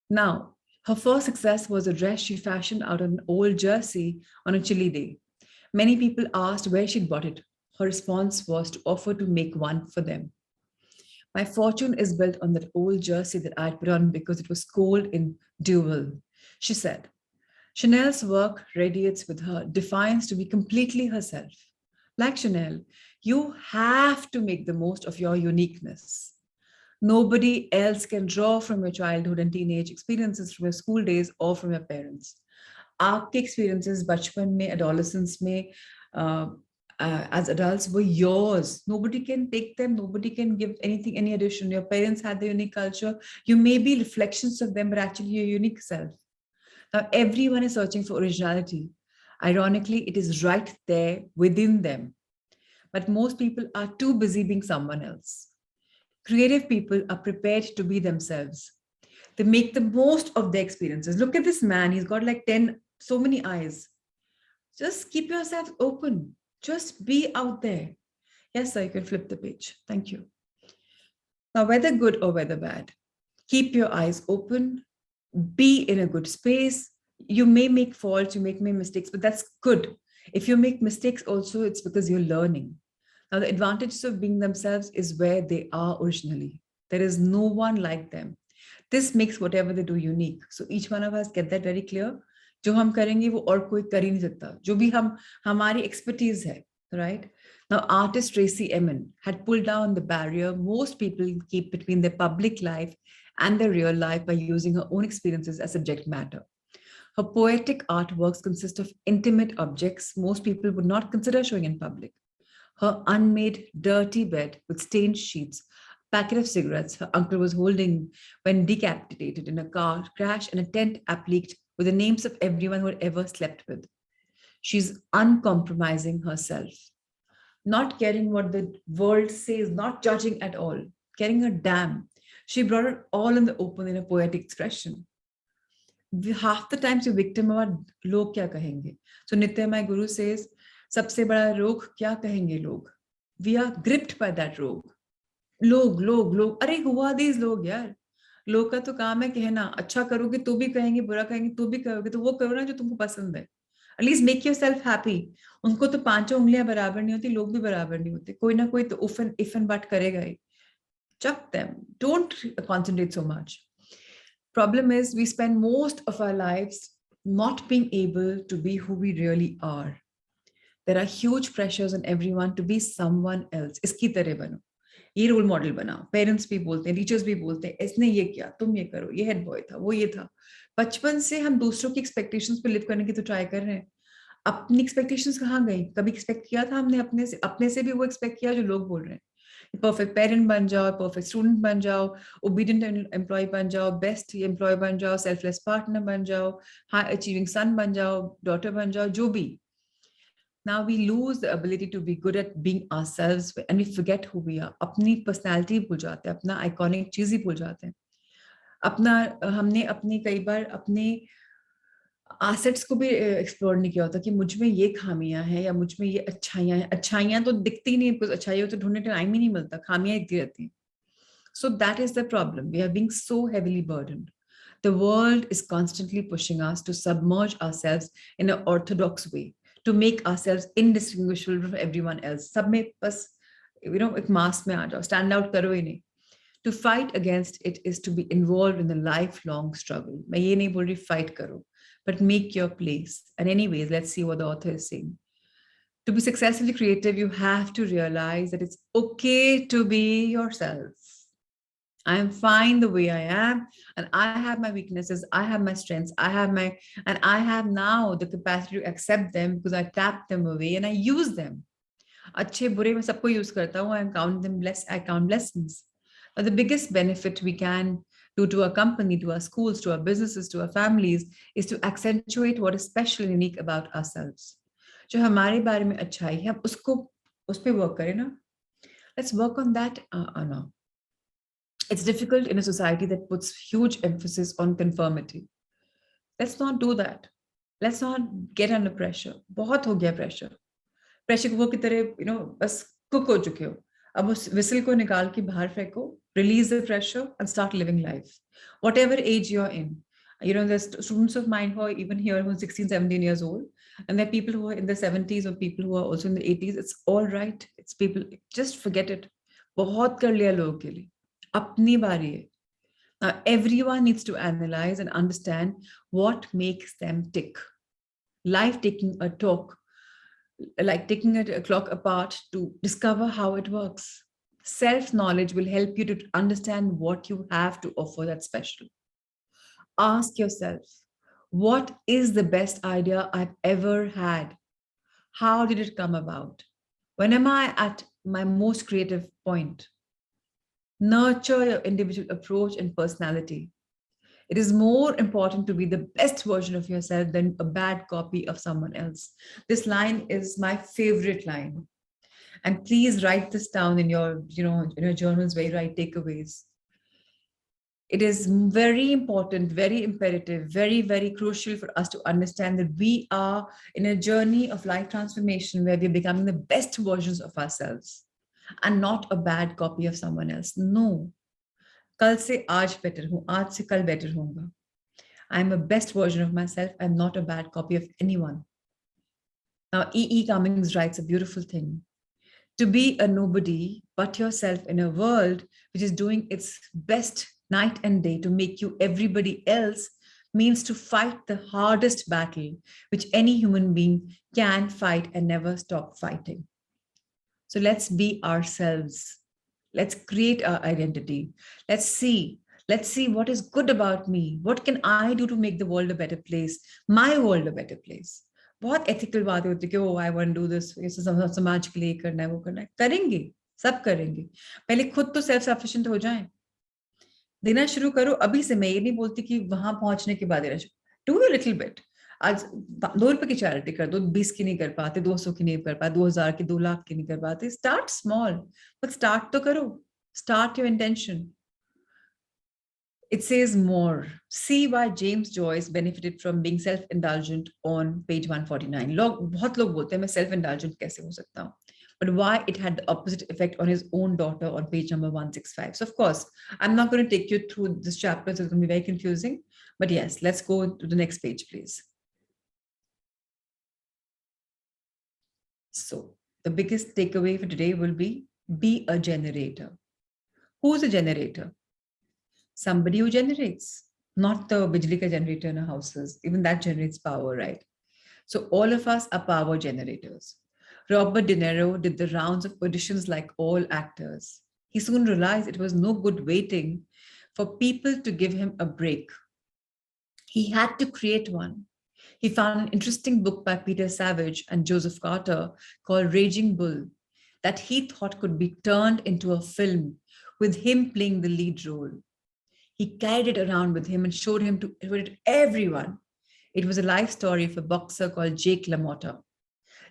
Now, her first success was a dress she fashioned out of an old jersey on a chilly day. Many people asked where she'd bought it. Her response was to offer to make one for them. My fortune is built on that old jersey that I'd put on because it was cold in Duval, she said. Chanel's work radiates with her defiance to be completely herself. Like Chanel, you have to make the most of your uniqueness. Nobody else can draw from your childhood and teenage experiences, from your school days, or from your parents. आपके experiences बचपन में, adolescence में, as adults were yours. Nobody can take them. Nobody can give anything, any addition. Your parents had their unique culture. You may be reflections of them, but actually your unique self. Now, everyone is searching for originality. Ironically, it is right there within them. But most people are too busy being someone else. Creative people are prepared to be themselves. They make the most of their experiences. Look at this man. He's got like 10, so many eyes. Just keep yourself open. Just be out there. Yes, sir, you can flip the page. Thank you. Now, whether good or whether bad, keep your eyes open. Be in a good space. You may make faults, you make mistakes, but that's good. If you make mistakes also, it's because you're learning. Now, the advantages of being themselves is where they are originally. There is no one like them. This makes whatever they do unique. So each one of us get that very clear. जो हम करेंगे वो और कोई कर ही नहीं सकता. जो भी हमारी expertise है, right? Now, artist Tracy Emin had pulled down the barrier most people keep between their public life and their real life by using her own experiences as subject matter. Her poetic artworks consist of intimate objects most people would not consider showing in public. Her unmade, dirty bed with stained sheets, a packet of cigarettes her uncle was holding when decapitated in a car crash, and a tent appliqued with the names of everyone who had ever slept with. She's uncompromising herself, not caring what the world says, not judging at all, caring a damn. She brought it all in the open in a poetic expression. Half the times you're victim of log kya kahenge. So Nitya, my guru, says, सबसे बड़ा रोग क्या कहेंगे लोग? We are gripped by that रोग. लोग अरे हुआ these लोग यार. लोग का तो काम है कहना, अच्छा करोगे तो भी कहेंगे, बुरा कहेंगे तो भी करोगे, तो वो करो ना जो तुमको पसंद है. At least make yourself happy. उनको तो पांचों उंगलियां बराबर नहीं होती, लोग भी बराबर नहीं होते. कोई ना कोई तो if and but करेगा ही. Chuck them. Don't concentrate so much. Problem is, we spend most of our lives not being able to be who we really are. There are huge pressures on everyone to be someone else. इसकी तरह बनो. ये role model बनाओ. Parents भी बोलते हैं, teachers भी बोलते हैं, इसने ये किया, तुम ये करो, ये हेड बॉय था, वो ये था. बचपन से हम दूसरों की एक्सपेक्टेशंस पे लिव करने की तो ट्राई कर रहे हैं. अपनी एक्सपेक्टेशंस कहाँ गई? कभी एक्सपेक्ट किया था हमने अपने से भी वो एक्सपेक्ट किया जो लोग बोल रहे हैं. परफेक्ट पेरेंट बन जाओ, परफेक्ट स्टूडेंट बन जाओ, ओबीडिएंट एम्प्लॉय बन जाओ, बेस्ट एम्प्लॉय बन जाओ, सेल्फलेस पार्टनर बन जाओ, हाई अचीविंग सन बन जाओ, डॉटर बन जाओ, जो भी. Now we lose the ability to be good at being ourselves and we forget who we are. अपनी personality भूल जाते हैं, अपना iconic चीज ही भूल जाते हैं. हमने अपनी कई बार अपने assets को भी एक्सप्लोर नहीं किया होता कि मुझ में ये खामियां हैं या मुझ में ये अच्छाइयां हैं. अच्छाइयां तो दिखती नहीं, कुछ अच्छाइयां तो ढूंढने टाइम ही नहीं मिलता, खामियां दिखती रहती हैं. So that is the problem. We are being so heavily burdened. The world is constantly pushing us to submerge ourselves in an orthodox way, to make ourselves indistinguishable from everyone else. सब में बस एक mask में आ जाओ, stand out करो ही नहीं. To fight against it is to be involved in the lifelong struggle. मैं ये नहीं बोल रही fight करो, but make your place. And anyways, let's see what the author is saying. To be successfully creative, you have to realize that it's okay to be yourself. I am fine the way I am, and I have my weaknesses, I have my strengths, and I have now the capacity to accept them because I tap them away and I use them. अच्छे बुरे मैं सबको use करता हूँ. I count blessings. But the biggest benefit we can do to our company, to our schools, to our businesses, to our families is to accentuate what is special and unique about ourselves. जो हमारे बारे में अच्छाई है, हम उस पे work करें ना. Let's work on that now. It's difficult in a society that puts huge emphasis on conformity. Let's not do that. Let's not get under pressure. बहुत हो गया pressure. Pressure को की तरह, बस cook हो चुके हो. अब उस whistle को निकाल के बाहर फेंको, release the pressure and start living life. Whatever age you're in. There's students of mine who are even here who are 16, 17 years old. And there are people who are in the 70s or people who are also in the 80s. It's all right. It's people, just forget it. बहुत कर लिया लोगों के लिए. अपनी बारी है. Now, everyone needs to analyze and understand what makes them tick. Life taking a talk, like taking a clock apart to discover how it works. Self-knowledge will help you to understand what you have to offer that's special. Ask yourself, what is the best idea I've ever had? How did it come about? When am I at my most creative point? Nurture your individual approach and personality. It is more important to be the best version of yourself than a bad copy of someone else. This line is my favorite line. And please write this down in your, in your journals where you write takeaways. It is very important, very imperative, very, very crucial for us to understand that we are in a journey of life transformation where we're becoming the best versions of ourselves and not a bad copy of someone else. No. कल से आज better हूँ, आज से कल better होऊंगा. I'm a best version of myself. I'm not a bad copy of anyone. Now, E. Cummings writes a beautiful thing. To be a nobody but yourself in a world which is doing its best night and day to make you everybody else means to fight the hardest battle which any human being can fight and never stop fighting. So let's be ourselves. Let's create our identity. Let's see what is good about me. What can I do to make the world a better place? My world a better place. बहुत ethical बातें होती है कि oh I want to do this. ये समाज के लिए करना है वो करना है. करेंगे, सब करेंगे. पहले खुद तो self sufficient हो जाएं. देना शुरू करो अभी से. मैं ये नहीं बोलती कि वहां पहुंचने के बाद देना शुरू. Do a little bit. आज 2 रुपए की चैरिटी कर दो, 20 की नहीं कर पाते, 200 की नहीं कर पाते, 2000 की, 2 लाख की नहीं कर पाते. स्टार्ट स्मॉल, बट स्टार्ट तो करो. Start your intention. It says more. See why James Joyce benefited from being self-indulgent on page 149. बहुत लोग बोलते हैं मैं self-indulgent कैसे हो सकता हूँ? But why it had the opposite effect on his own daughter on page number 165. So of course, I'm not going to take you through this chapter, so it's going to be very confusing. But yes, let's go to the next page, please. So the biggest takeaway for today will be a generator. Who's a generator? Somebody who generates, not the bijli ka generator in our houses. Even that generates power, right? So all of us are power generators. Robert De Niro did the rounds of auditions like all actors. He soon realized it was no good waiting for people to give him a break. He had to create one. He found an interesting book by Peter Savage and Joseph Carter called Raging Bull that he thought could be turned into a film with him playing the lead role. He carried it around with him and showed it to everyone. It was a life story of a boxer called Jake LaMotta.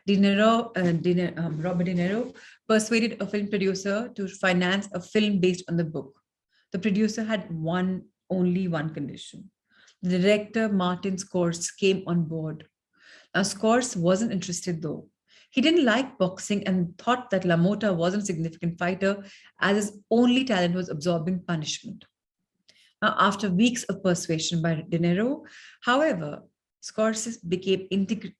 Robert De Niro persuaded a film producer to finance a film based on the book. The producer had only one condition. The director, Martin Scorsese, came on board. Now, Scorsese wasn't interested though. He didn't like boxing and thought that LaMotta wasn't a significant fighter, as his only talent was absorbing punishment. Now, after weeks of persuasion by De Niro, however, Scorsese became intrigued.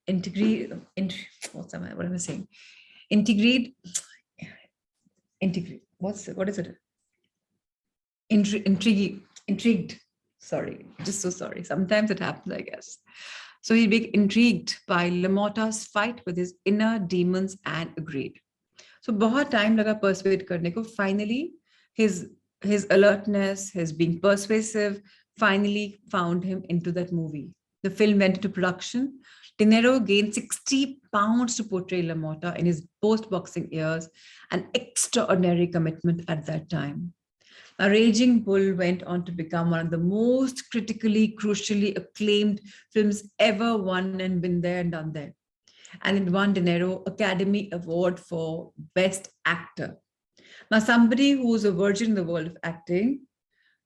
Sorry, just so sorry. Sometimes it happens, I guess. So he became intrigued by LaMotta's fight with his inner demons and agreed. So बहुत time लगा persuade करने को. Finally, his alertness, his being persuasive, finally found him into that movie. The film went into production. De Niro gained 60 pounds to portray LaMotta in his post-boxing years, an extraordinary commitment at that time. A Raging Bull went on to become one of the most critically, crucially acclaimed films ever won and been there and done there. And it won De Niro Academy Award for Best Actor. Now, somebody who's a virgin in the world of acting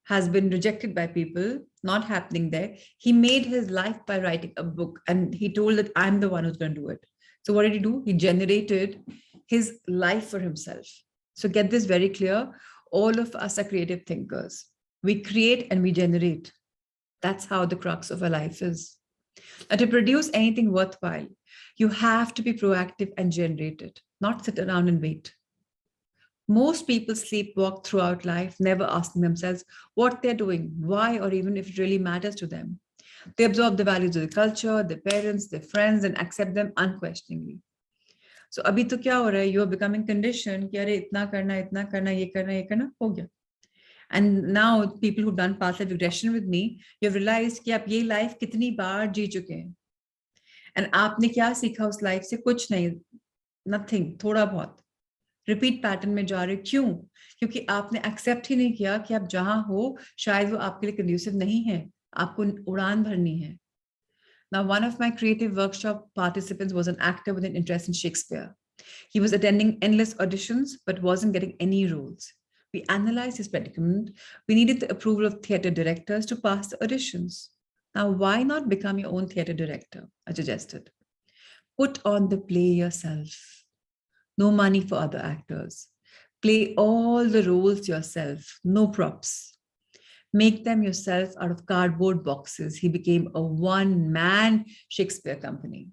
has been rejected by people, not happening there. He made his life by writing a book and he told that I'm the one who's going to do it. So what did he do? He generated his life for himself. So get this very clear. All of us are creative thinkers. We create and we generate. That's how the crux of our life is. And to produce anything worthwhile, you have to be proactive and generate it, not sit around and wait. Most people sleepwalk throughout life, never asking themselves what they're doing, why, or even if it really matters to them. They absorb the values of the culture, their parents, their friends, and accept them unquestioningly. So अभी तो क्या हो रहा है? You are becoming conditioned कि अरे इतना करना, ये करना, हो गया. And now people who've done past life regression with me, you've realized कि आप ये life कितनी बार जी चुके हैं. And आपने क्या सीखा उस life से? कुछ नहीं, nothing, थोड़ा बहुत. रिपीट पैटर्न में जा रहे. क्यों? क्योंकि आपने एक्सेप्ट ही नहीं किया कि आप जहां हो शायद वो आपके लिए कंड्यूसिव नहीं है. आपको उड़ान भरनी है. Now, one of my creative workshop participants was an actor with an interest in Shakespeare. He was attending endless auditions but wasn't getting any roles. We analyzed his predicament. We needed the approval of theater directors to pass the auditions. Now, why not become your own theater director? I suggested. Put on the play yourself. No money for other actors. Play all the roles yourself, no props. Make them yourself out of cardboard boxes. He became a one-man Shakespeare company.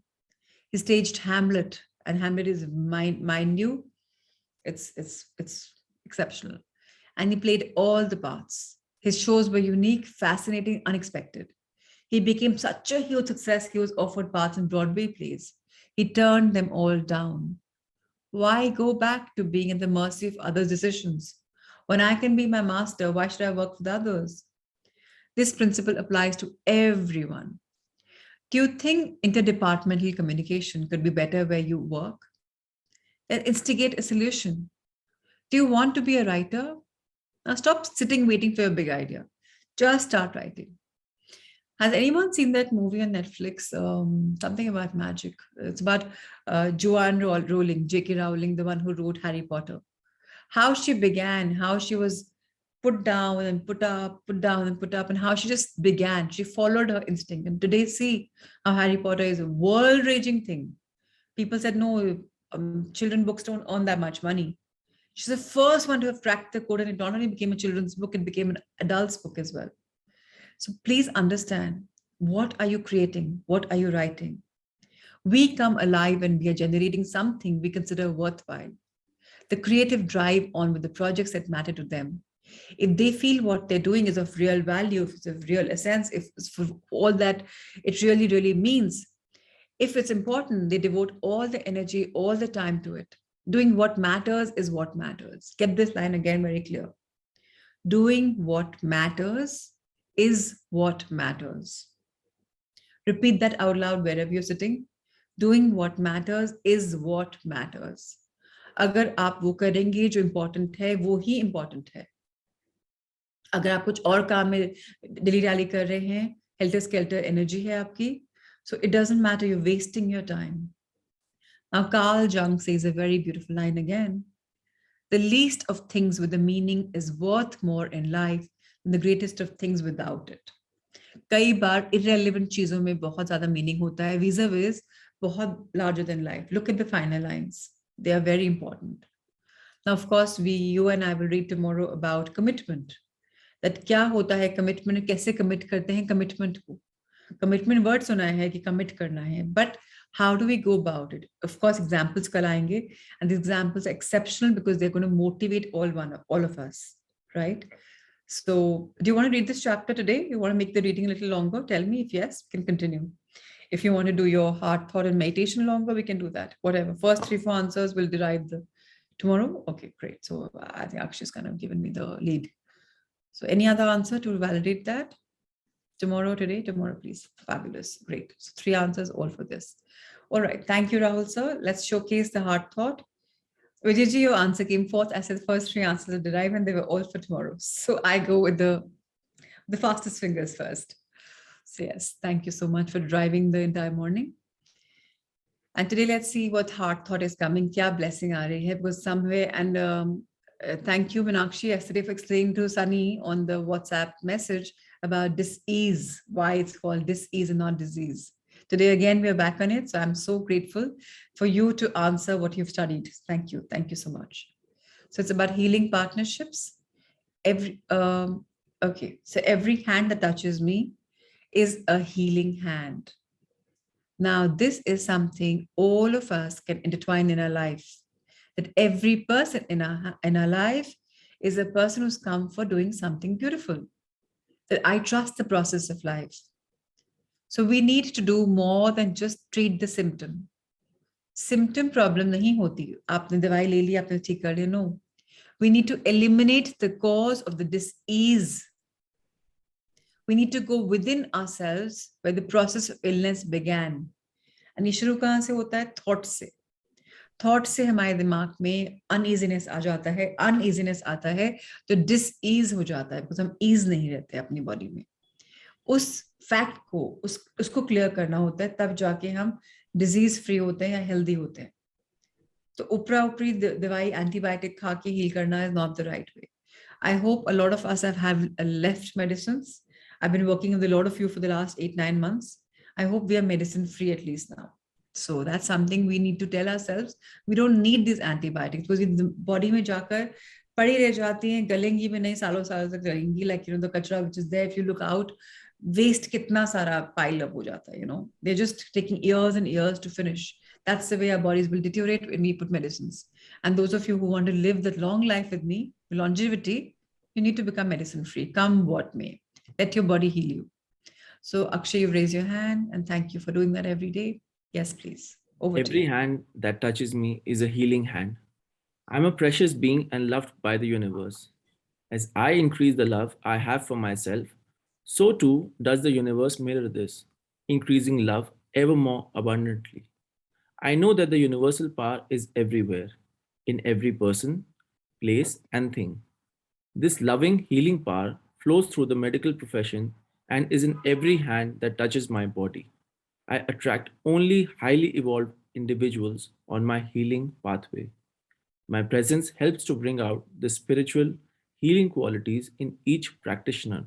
He staged Hamlet, and Hamlet is, mind you, it's exceptional. And he played all the parts. His shows were unique, fascinating, unexpected. He became such a huge success, he was offered parts in Broadway plays. He turned them all down. Why go back to being at the mercy of others' decisions? When I can be my master, why should I work with others? This principle applies to everyone. Do you think interdepartmental communication could be better where you work? Then instigate a solution. Do you want to be a writer? Now stop sitting waiting for your big idea. Just start writing. Has anyone seen that movie on Netflix? Something about magic. It's about Joanne Rowling, J.K. Rowling, the one who wrote Harry Potter. How she began, how she was put down and put up, put down and put up, and how she just began. She followed her instinct. And today, see how Harry Potter is a world-raging thing. People said, no, children books don't earn that much money. She's the first one to have cracked the code, and it not only became a children's book, it became an adult's book as well. So please understand, what are you creating? What are you writing? We come alive when we are generating something we consider worthwhile. The creative drive on with the projects that matter to them. If they feel what they're doing is of real value, if it's of real essence, if it's for all that it really, really means, if it's important, they devote all the energy, all the time to it. Doing what matters is what matters. Get this line again very clear. Doing what matters is what matters. Repeat that out loud wherever you're sitting. Doing what matters is what matters. अगर आप वो करेंगे जो important है, वो ही important है. अगर आप कुछ और काम में dilly dally कर रहे हैं, helter skelter energy है आपकी, so it doesn't matter, you're wasting your time. Now, Carl Jung says a very beautiful line again. The least of things with a meaning is worth more in life than the greatest of things without it. कई बार irrelevant चीजों में बहुत ज़्यादा meaning होता है, vis-a-vis बहुत larger than life. Look at the final lines. They are very important. Now, of course, you and I will read tomorrow about commitment. That क्या होता है commitment, कैसे commit करते हैं commitment को. Commitment word सुना है कि commit करना है, but how do we go about it? Of course, examples कल आएंगे, and the examples are exceptional because they're going to motivate all of us, right? So, do you want to read this chapter today? You want to make the reading a little longer? Tell me if yes, we can continue. If you want to do your heart, thought, and meditation longer, we can do that. Whatever. First 3-4 answers will derive the tomorrow. Okay, great. So I think Akshay has kind of given me the lead. So any other answer to validate that? Tomorrow, today, tomorrow, please. Fabulous. Great. So 3 answers all for this. All right. Thank you, Rahul sir. Let's showcase the heart thought. Vijayji, your answer came fourth. I said the first 3 answers are derived and they were all for tomorrow. So I go with the fastest fingers first. So yes, thank you so much for driving the entire morning. And today, let's see what heart thought is coming. Kya blessing aa rahi hai? Because somewhere, and Thank you, Meenakshi, yesterday for explaining to Sunny on the WhatsApp message about dis-ease, why it's called dis-ease and not disease. Today, again, we are back on it. So I'm so grateful for you to answer what you've studied. Thank you. Thank you so much. So it's about healing partnerships. Okay, so every hand that touches me is a healing hand. Now, this is something all of us can intertwine in our life. That every person in our life is a person who's come for doing something beautiful. That I trust the process of life. So we need to do more than just treat the symptom. Symptom problem nahi hoti. Aapne dawai le li, aapne theek kar liya. No. We need to eliminate the cause of the dis-ease. We need to go within ourselves where the process of illness began. And ये शुरू कहाँ से होता है? Thought से. Thought से हमारे दिमाग में अनईजीनेस आ जाता है, अनईजीनेस आता है तो डिसईज हो जाता है, बिकॉज हम ईज नहीं रहते अपनी बॉडी में. उस फैक्ट को उसको क्लियर करना होता है, तब जाके हम डिजीज फ्री होते हैं या हेल्दी होते हैं. तो ऊपरा ऊपरी दवाई एंटीबायोटिक खा के हील करना is not the right way. I hope a lot of us have left medicines. I been working with a lot of you for the last 8-9 months. I hope we are medicine free at least now. So that's something we need to tell ourselves. We don't need these antibiotics because the body में जाकर पड़ी रह जाती हैं, गलेंगी भी नहीं, सालों सालों तक गलेंगी. Like, the कचरा which is there, if you look out, waste कितना सारा pile up हो जाता है. They're just taking years and years to finish. That's the way our bodies will deteriorate when we put medicines. And those of you who want to live that long life with me, longevity, you need to become medicine free. Come what may. Let your body heal you. So Akshay, you've raised your hand, and thank you for doing that every day. Yes, please. Over to Every you. hand that touches me is a healing hand. I'm a precious being and loved by the universe. As I increase the love I have for myself, so too does the universe mirror this, increasing love ever more abundantly. I know that the universal power is everywhere, in every person, place, and thing. This loving, healing power flows through the medical profession and is in every hand that touches my body. I attract only highly evolved individuals on my healing pathway. My presence helps to bring out the spiritual, healing qualities in each practitioner.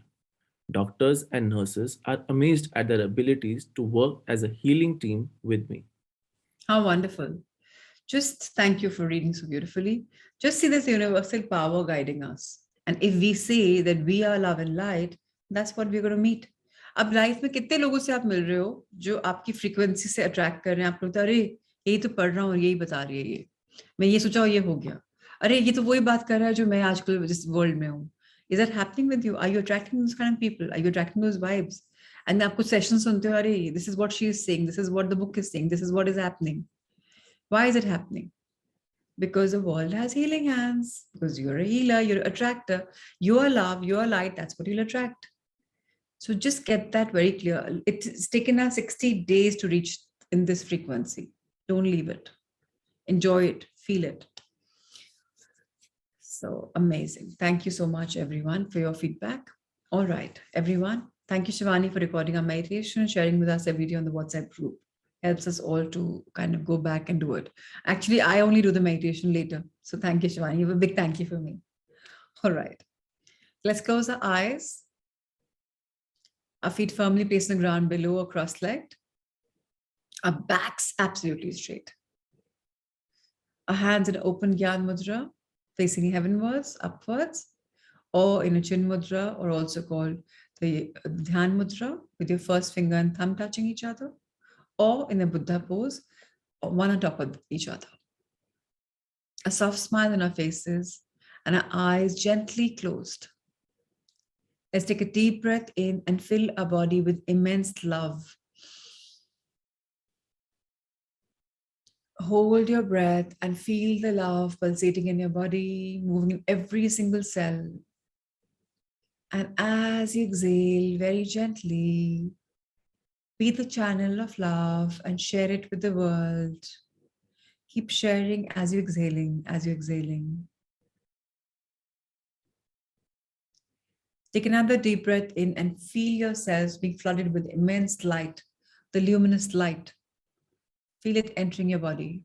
Doctors and nurses are amazed at their abilities to work as a healing team with me. How wonderful. Just thank you for reading so beautifully. Just see this universal power guiding us. And if we say that we are love and light, that's what we're going to meet. अब life में कितने लोगों से आप मिल रहे हो जो आपकी फ्रीक्वेंसी से अट्रैक्ट कर रहे हैं. आप लोग अरे यही तो पढ़ रहा हूँ और यही बता रही है, ये मैं ये सोचा ये हो गया, अरे ये तो वही बात कर रहा है जो मैं आजकल जिस वर्ल्ड में हूँ. Is that happening with you? Are you attracting those kind of people? Are you attracting those vibes? And आप कुछ सेशन सुनते हो, अरे this is what she is saying, this is what the book is saying, this is what is happening. Why is it happening? Because the world has healing hands. Because you're a healer, you're an attractor. You are love, you are light, that's what you'll attract. So just get that very clear. It's taken us 60 days to reach in this frequency. Don't leave it. Enjoy it, feel it. So amazing. Thank you so much, everyone, for your feedback. All right, everyone. Thank you, Shivani, for recording our meditation and sharing with us every day on the WhatsApp group. Helps us all to kind of go back and do it. Actually, I only do the meditation later. So thank you, Shivani. You have a big thank you for me. All right. Let's close our eyes. Our feet firmly placed on the ground below or cross-legged. Our backs absolutely straight. Our hands in open Gyan Mudra, facing heavenwards, upwards, or in a Chin Mudra, or also called the Dhyan Mudra, with your first finger and thumb touching each other, or in a Buddha pose, one on top of each other. A soft smile on our faces and our eyes gently closed. Let's take a deep breath in and fill our body with immense love. Hold your breath and feel the love pulsating in your body, moving in every single cell. And as you exhale very gently, be the channel of love and share it with the world. Keep sharing as you're exhaling, as you're exhaling. Take another deep breath in and feel yourselves being flooded with immense light, the luminous light. Feel it entering your body.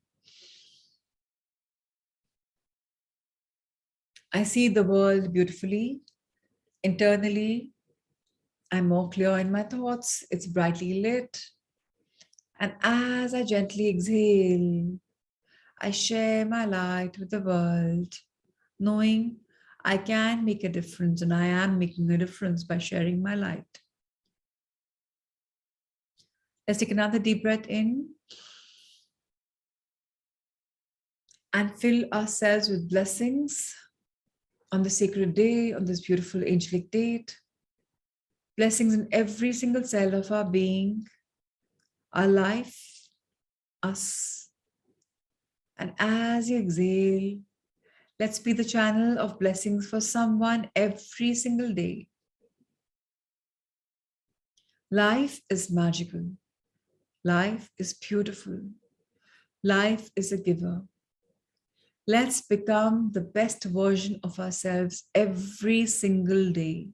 I see the world beautifully. Internally, I'm more clear in my thoughts. It's brightly lit. And as I gently exhale, I share my light with the world, knowing I can make a difference and I am making a difference by sharing my light. Let's take another deep breath in and fill ourselves with blessings on this sacred day, on this beautiful angelic date. Blessings in every single cell of our being, our life, us. And as you exhale, let's be the channel of blessings for someone every single day. Life is magical. Life is beautiful. Life is a giver. Let's become the best version of ourselves every single day.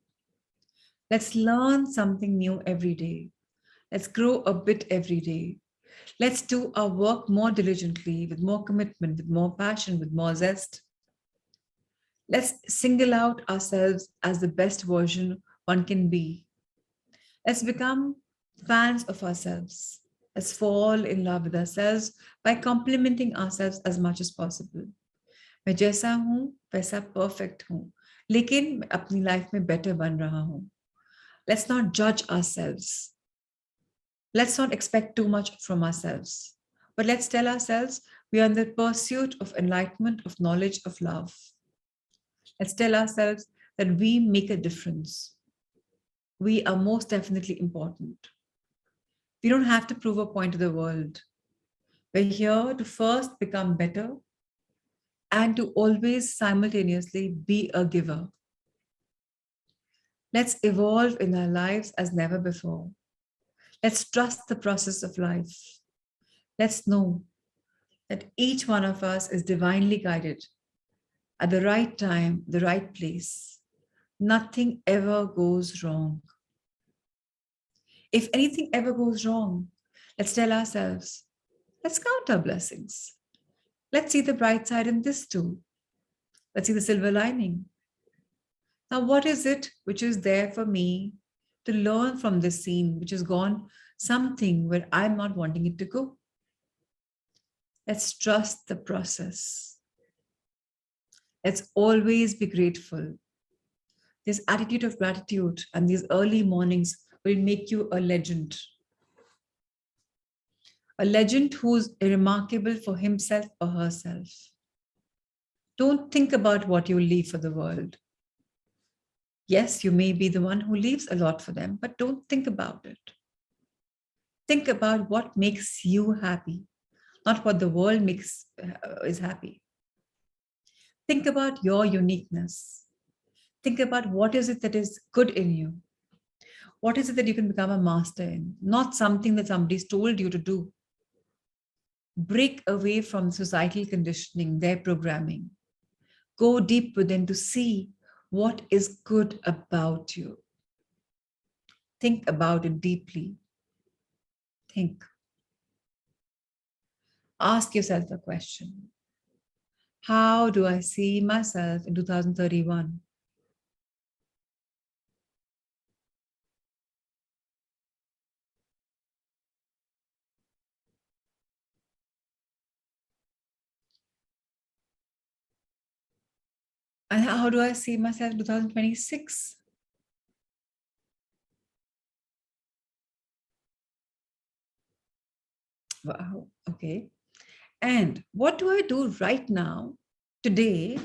Let's learn something new every day. Let's grow a bit every day. Let's do our work more diligently, with more commitment, with more passion, with more zest. Let's single out ourselves as the best version one can be. Let's become fans of ourselves. Let's fall in love with ourselves by complimenting ourselves as much as possible. मैं जैसा हूं वैसा perfect हूं, लेकिन मैं अपनी life में better बन रहा हूं. Let's not judge ourselves. Let's not expect too much from ourselves. But let's tell ourselves we are in the pursuit of enlightenment, of knowledge, of love. Let's tell ourselves that we make a difference. We are most definitely important. We don't have to prove a point to the world. We're here to first become better and to always simultaneously be a giver. Let's evolve in our lives as never before. Let's trust the process of life. Let's know that each one of us is divinely guided at the right time, the right place. Nothing ever goes wrong. If anything ever goes wrong, let's tell ourselves, let's count our blessings. Let's see the bright side in this too. Let's see the silver lining. Now, what is it which is there for me to learn from this scene, which has gone something where I'm not wanting it to go? Let's trust the process. Let's always be grateful. This attitude of gratitude and these early mornings will make you a legend. A legend who's remarkable for himself or herself. Don't think about what you leave for the world. Yes, you may be the one who leaves a lot for them, but don't think about it. Think about what makes you happy, not what the world is happy. Think about your uniqueness. Think about what is it that is good in you. What is it that you can become a master in, not something that somebody's told you to do. Break away from societal conditioning, their programming. Go deep within to see what is good about you. Think about it deeply. Think. Ask yourself a question. How do I see myself in 2031? And how do I see myself in 2026? Wow, okay. And what do I do right now, today,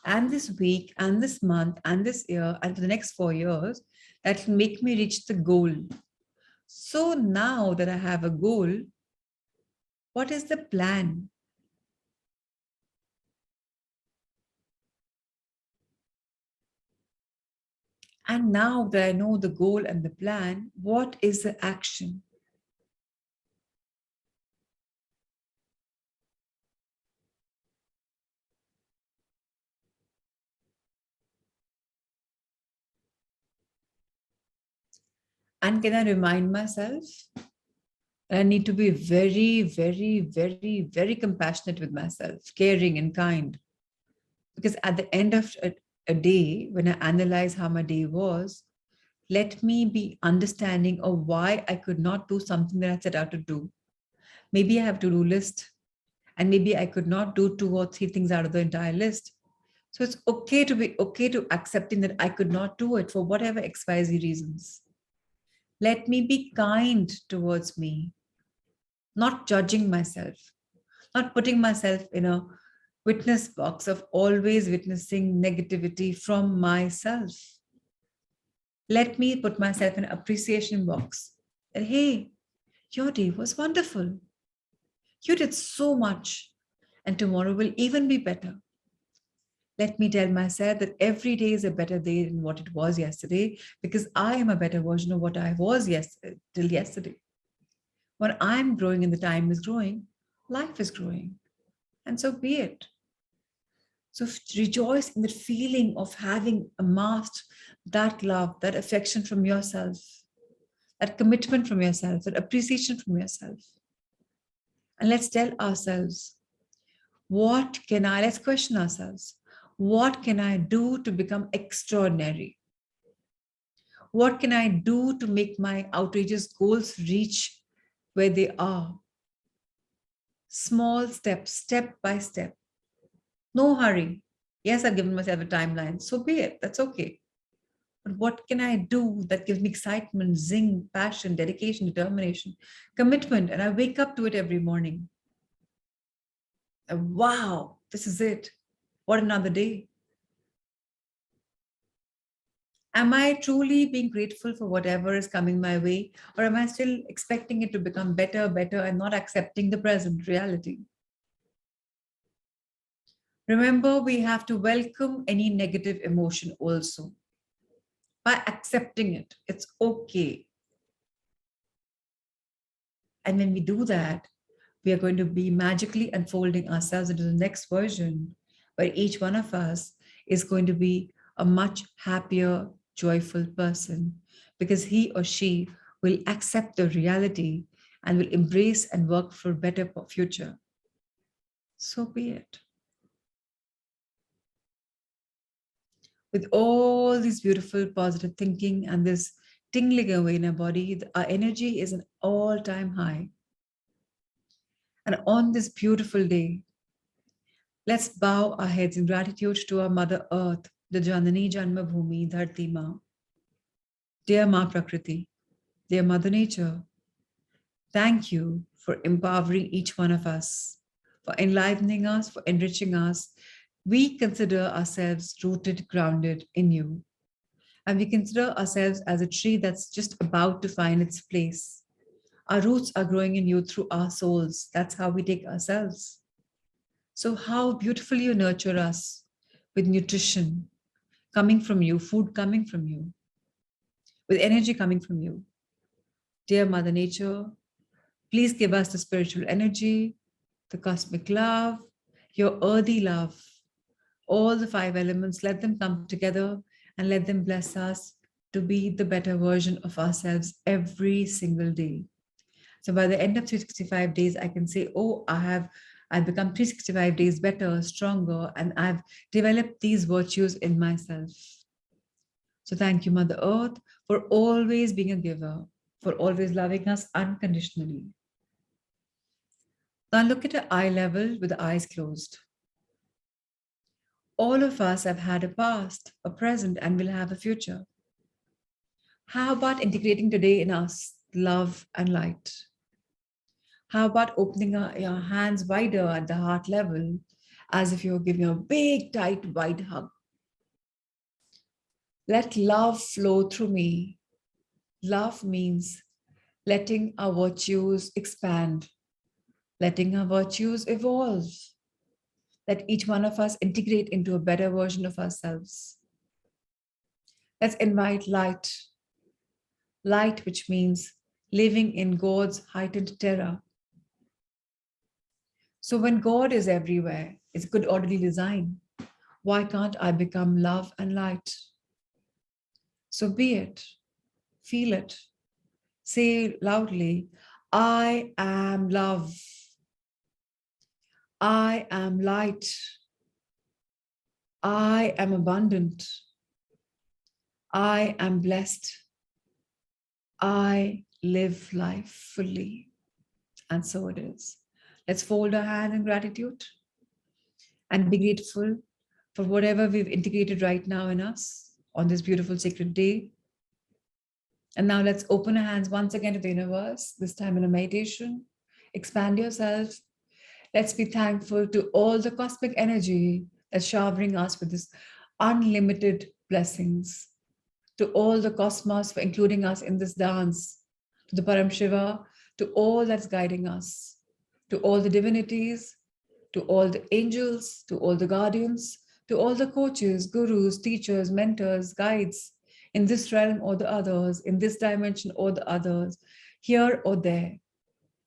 and this week, and this month, and this year, and for the next 4 years, that will make me reach the goal? So now that I have a goal, what is the plan? And now that I know the goal and the plan, what is the action? And can I remind myself that I need to be very, very, very, very compassionate with myself, caring and kind. Because at the end of a day, when I analyze how my day was, let me be understanding of why I could not do something that I set out to do. Maybe I have to-do list, and maybe I could not do 2 or 3 things out of the entire list. So it's okay to be okay to accepting that I could not do it for whatever XYZ reasons. Let me be kind towards me, not judging myself, not putting myself in a witness box of always witnessing negativity from myself. Let me put myself in an appreciation box that, hey, your day was wonderful. You did so much, and tomorrow will even be better. Let me tell myself that every day is a better day than what it was yesterday, because I am a better version of what I was till yesterday. When I'm growing and the time is growing, life is growing. And so be it. So rejoice in the feeling of having amassed that love, that affection from yourself, that commitment from yourself, that appreciation from yourself. And let's tell ourselves, let's question ourselves, what can I do to become extraordinary? What can I do to make my outrageous goals reach where they are? Small steps, step by step. No hurry. Yes, I've given myself a timeline. So be it. That's okay. But what can I do that gives me excitement, zing, passion, dedication, determination, commitment? And I wake up to it every morning. And wow, this is it. What another day. Am I truly being grateful for whatever is coming my way? Or am I still expecting it to become better, and not accepting the present reality? Remember, we have to welcome any negative emotion also by accepting it. It's okay. And when we do that, we are going to be magically unfolding ourselves into the next version where each one of us is going to be a much happier, joyful person because he or she will accept the reality and will embrace and work for a better future. So be it. With all this beautiful positive thinking and this tingling away in our body, our energy is an all-time high. And on this beautiful day, let's bow our heads in gratitude to our Mother Earth, the Janani Janma Bhumi Dharti Ma. Dear Ma Prakriti, dear Mother Nature, thank you for empowering each one of us, for enlivening us, for enriching us. We consider ourselves rooted, grounded in you. And we consider ourselves as a tree that's just about to find its place. Our roots are growing in you through our souls. That's how we take ourselves. So how beautifully you nurture us with nutrition coming from you, food coming from you, with energy coming from you. Dear Mother Nature, please give us the spiritual energy, the cosmic love, your earthy love, all the 5 elements, let them come together and let them bless us to be the better version of ourselves every single day. So by the end of 365 days, I can say, oh, I've become 365 days better, stronger, and I've developed these virtues in myself. So thank you, Mother Earth, for always being a giver, for always loving us unconditionally. Now look at an eye level with the eyes closed. All of us have had a past, a present, and will have a future. How about integrating today in us love and light? How about opening your hands wider at the heart level as if you're giving a big, tight, wide hug? Let love flow through me. Love means letting our virtues expand, letting our virtues evolve. Let each one of us integrate into a better version of ourselves. Let's invite light. Light, which means living in God's heightened terror. So when God is everywhere, it's good orderly design. Why can't I become love and light? So be it, feel it, say loudly, I am love. I am light. I am abundant. I am blessed. I live life fully. And so it is. Let's fold our hands in gratitude and be grateful for whatever we've integrated right now in us on this beautiful sacred day. And now let's open our hands once again to the universe, this time in a meditation. Expand yourself. Let's be thankful to all the cosmic energy that's showering us with this unlimited blessings. To all the cosmos for including us in this dance. To the Param Shiva, to all that's guiding us. To all the divinities, to all the angels, to all the guardians, to all the coaches, gurus, teachers, mentors, guides in this realm or the others, in this dimension or the others, here or there.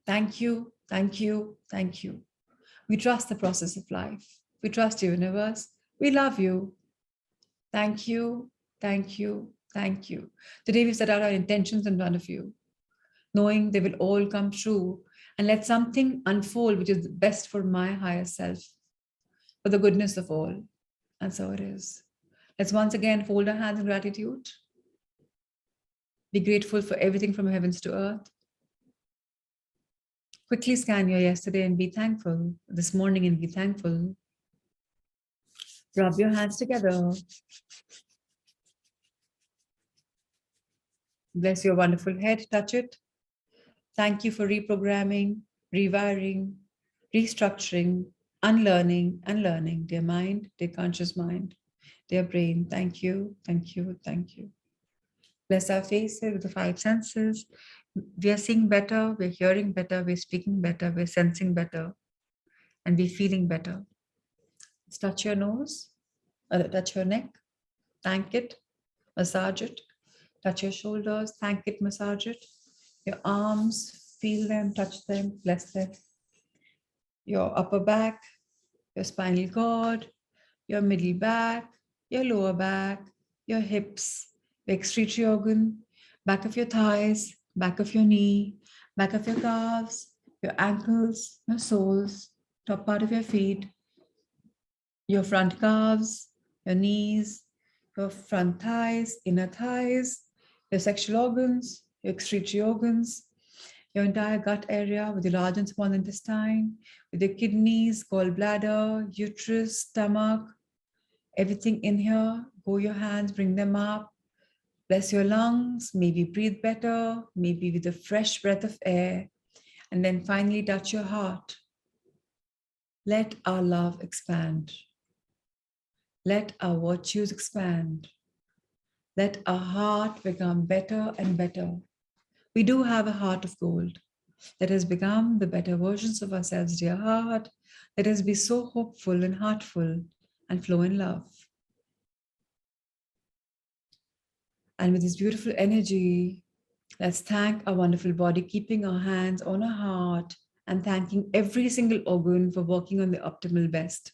Thank you, thank you, thank you. We trust the process of life. We trust the universe. We love you. Thank you, thank you, thank you. Today we set out our intentions in front of you, knowing they will all come true, and let something unfold which is best for my higher self, for the goodness of all. And so it is. Let's once again fold our hands in gratitude. Be grateful for everything from heavens to earth. Quickly scan your yesterday and be thankful. This morning and be thankful. Rub your hands together. Bless your wonderful head, touch it. Thank you for reprogramming, rewiring, restructuring, unlearning, and learning. Dear mind, dear conscious mind, dear brain, thank you, thank you, thank you. Bless our faces with the five senses. We are seeing better, we're hearing better, we're speaking better, we're sensing better, and we're feeling better. Let's touch your nose, touch your neck, thank it, massage it, touch your shoulders, thank it, massage it. Your arms, feel them, touch them, bless them. Your upper back, your spinal cord, your middle back, your lower back, your hips, the excretory organ, back of your thighs, back of your knee, back of your calves, your ankles, your soles, top part of your feet, your front calves, your knees, your front thighs, inner thighs, your sexual organs, your excretory organs, your entire gut area with your large and small intestine, with your kidneys, gallbladder, uterus, stomach, everything in here. Go your hands, bring them up. Bless your lungs, maybe breathe better, maybe with a fresh breath of air. And then finally touch your heart. Let our love expand. Let our virtues expand. Let our heart become better and better. We do have a heart of gold. Let us become the better versions of ourselves, dear heart. Let us be so hopeful and heartful and flow in love. And with this beautiful energy, let's thank our wonderful body, keeping our hands on our heart and thanking every single organ for working on the optimal best.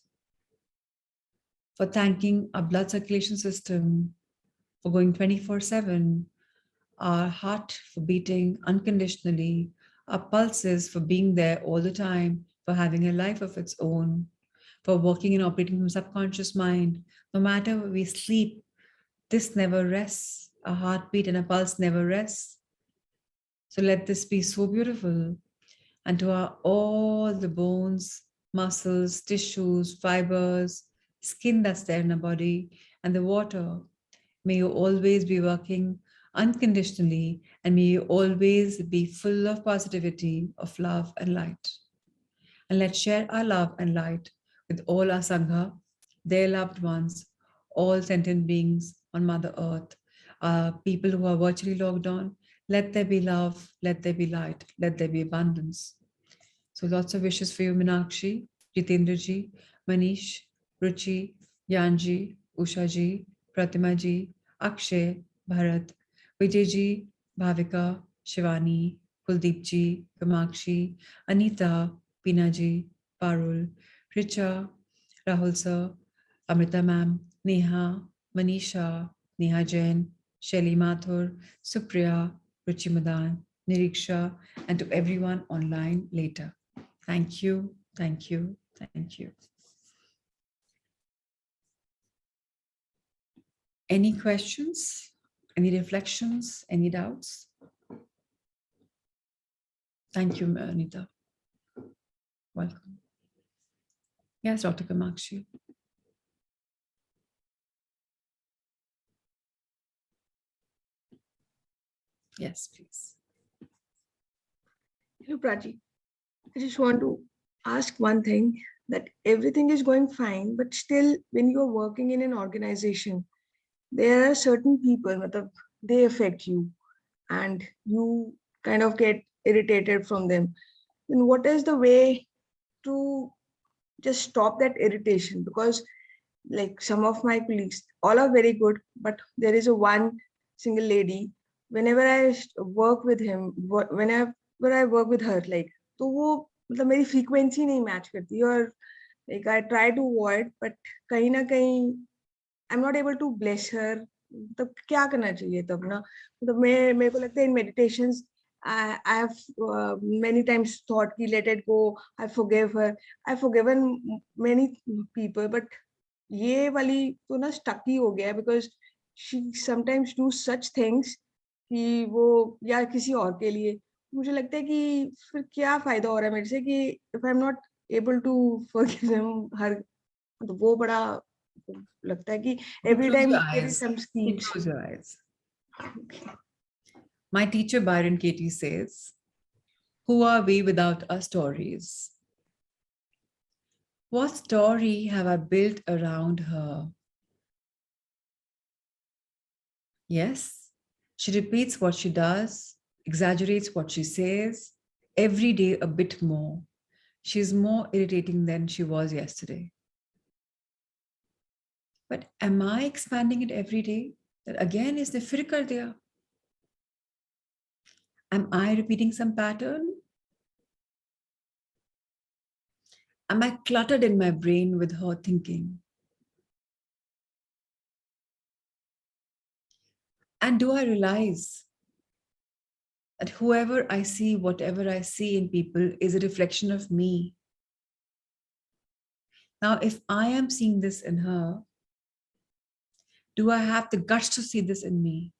For thanking our blood circulation system for going 24/7, our heart for beating unconditionally, our pulses for being there all the time, for having a life of its own, for working and operating from subconscious mind. No matter where we sleep, this never rests. Our heartbeat and our pulse never rests. So let this be so beautiful. And to our all the bones, muscles, tissues, fibers, skin that's there in our body, and the water, may you always be working unconditionally, and may you always be full of positivity, of love and light. And let's share our love and light with all our Sangha, their loved ones, all sentient beings on Mother Earth, people who are virtually logged on. Let there be love, let there be light, let there be abundance. So lots of wishes for you, Meenakshi, Jitendraji, Manish, Ruchi, Yanji, Ushaji, Pratimaji, Akshay, Bharat, Vijayji, Bhavika, Shivani, Kuldeepji, Kamakshi, Anita, Pinaji, Parul, Richa, Rahul sir, Amrita ma'am, Neha, Manisha, Neha Jain, Shelly Mathur, Supriya, Ruchi Madan, Niriksha, and to everyone online later. Thank you, thank you, thank you. Any questions? Any reflections? Any doubts? Thank you, Anita. Welcome. Yes, Dr. Kamakshi. Yes, please. Hello, Prachi. I just want to ask one thing, that everything is going fine, but still, when you are working in an organization, there are certain people, they affect you and you kind of get irritated from them. Then what is the way to just stop that irritation? Because like some of my colleagues, all are very good, but there is a one single lady, whenever I work with him, whenever I work with her, like, तो वो मतलब मेरी frequency नहीं match करती, और like I try to avoid, but कहीं ना कहीं I'm not able to bless her. तब क्या करना चाहिए तब ना, मतलब मेरे को लगता है in meditations I have many times thought कि let it go, I forgive her, I've forgiven many people, but ये वाली तो ना stuck ही हो गया, because she sometimes do such things कि वो या किसी और के लिए, मुझे लगता है कि फिर क्या फायदा हो रहा है मेरे से कि if I'm not able to forgive him, her, तो वो बड़ा लगता है कि every Close time your there is eyes. some schemes. Close your eyes. My teacher Byron Katie says, "Who are we without our stories? What story have I built around her?" Yes, she repeats what she does, exaggerates what she says, every day a bit more. She's more irritating than she was yesterday. But am I expanding it every day? That again is the fir kar diya. Am I repeating some pattern? Am I cluttered in my brain with her thinking? And do I realize that whoever I see, whatever I see in people is a reflection of me? Now, if I am seeing this in her, do I have the guts to see this in me?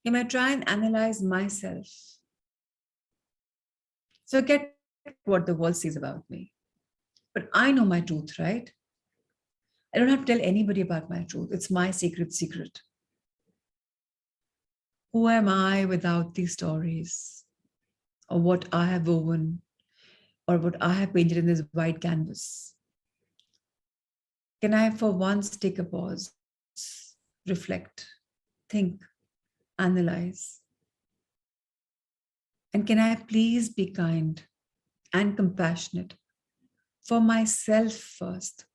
Can I try and analyze myself? Forget what the world says about me. But I know my truth, right? I don't have to tell anybody about my truth. It's my sacred secret. Who am I without these stories, or what I have woven, or what I have painted in this white canvas? Can I for once take a pause, reflect, think, analyze? And can I please be kind and compassionate for myself first?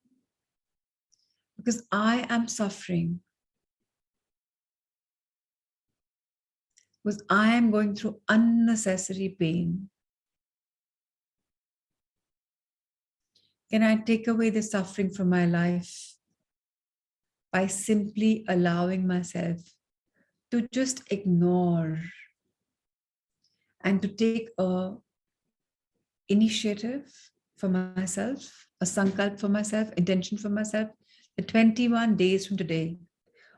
Because I am suffering. Because I am going through unnecessary pain. Can I take away the suffering from my life by simply allowing myself to just ignore and to take a initiative for myself, a sankalp for myself, intention for myself, the 21 days from today,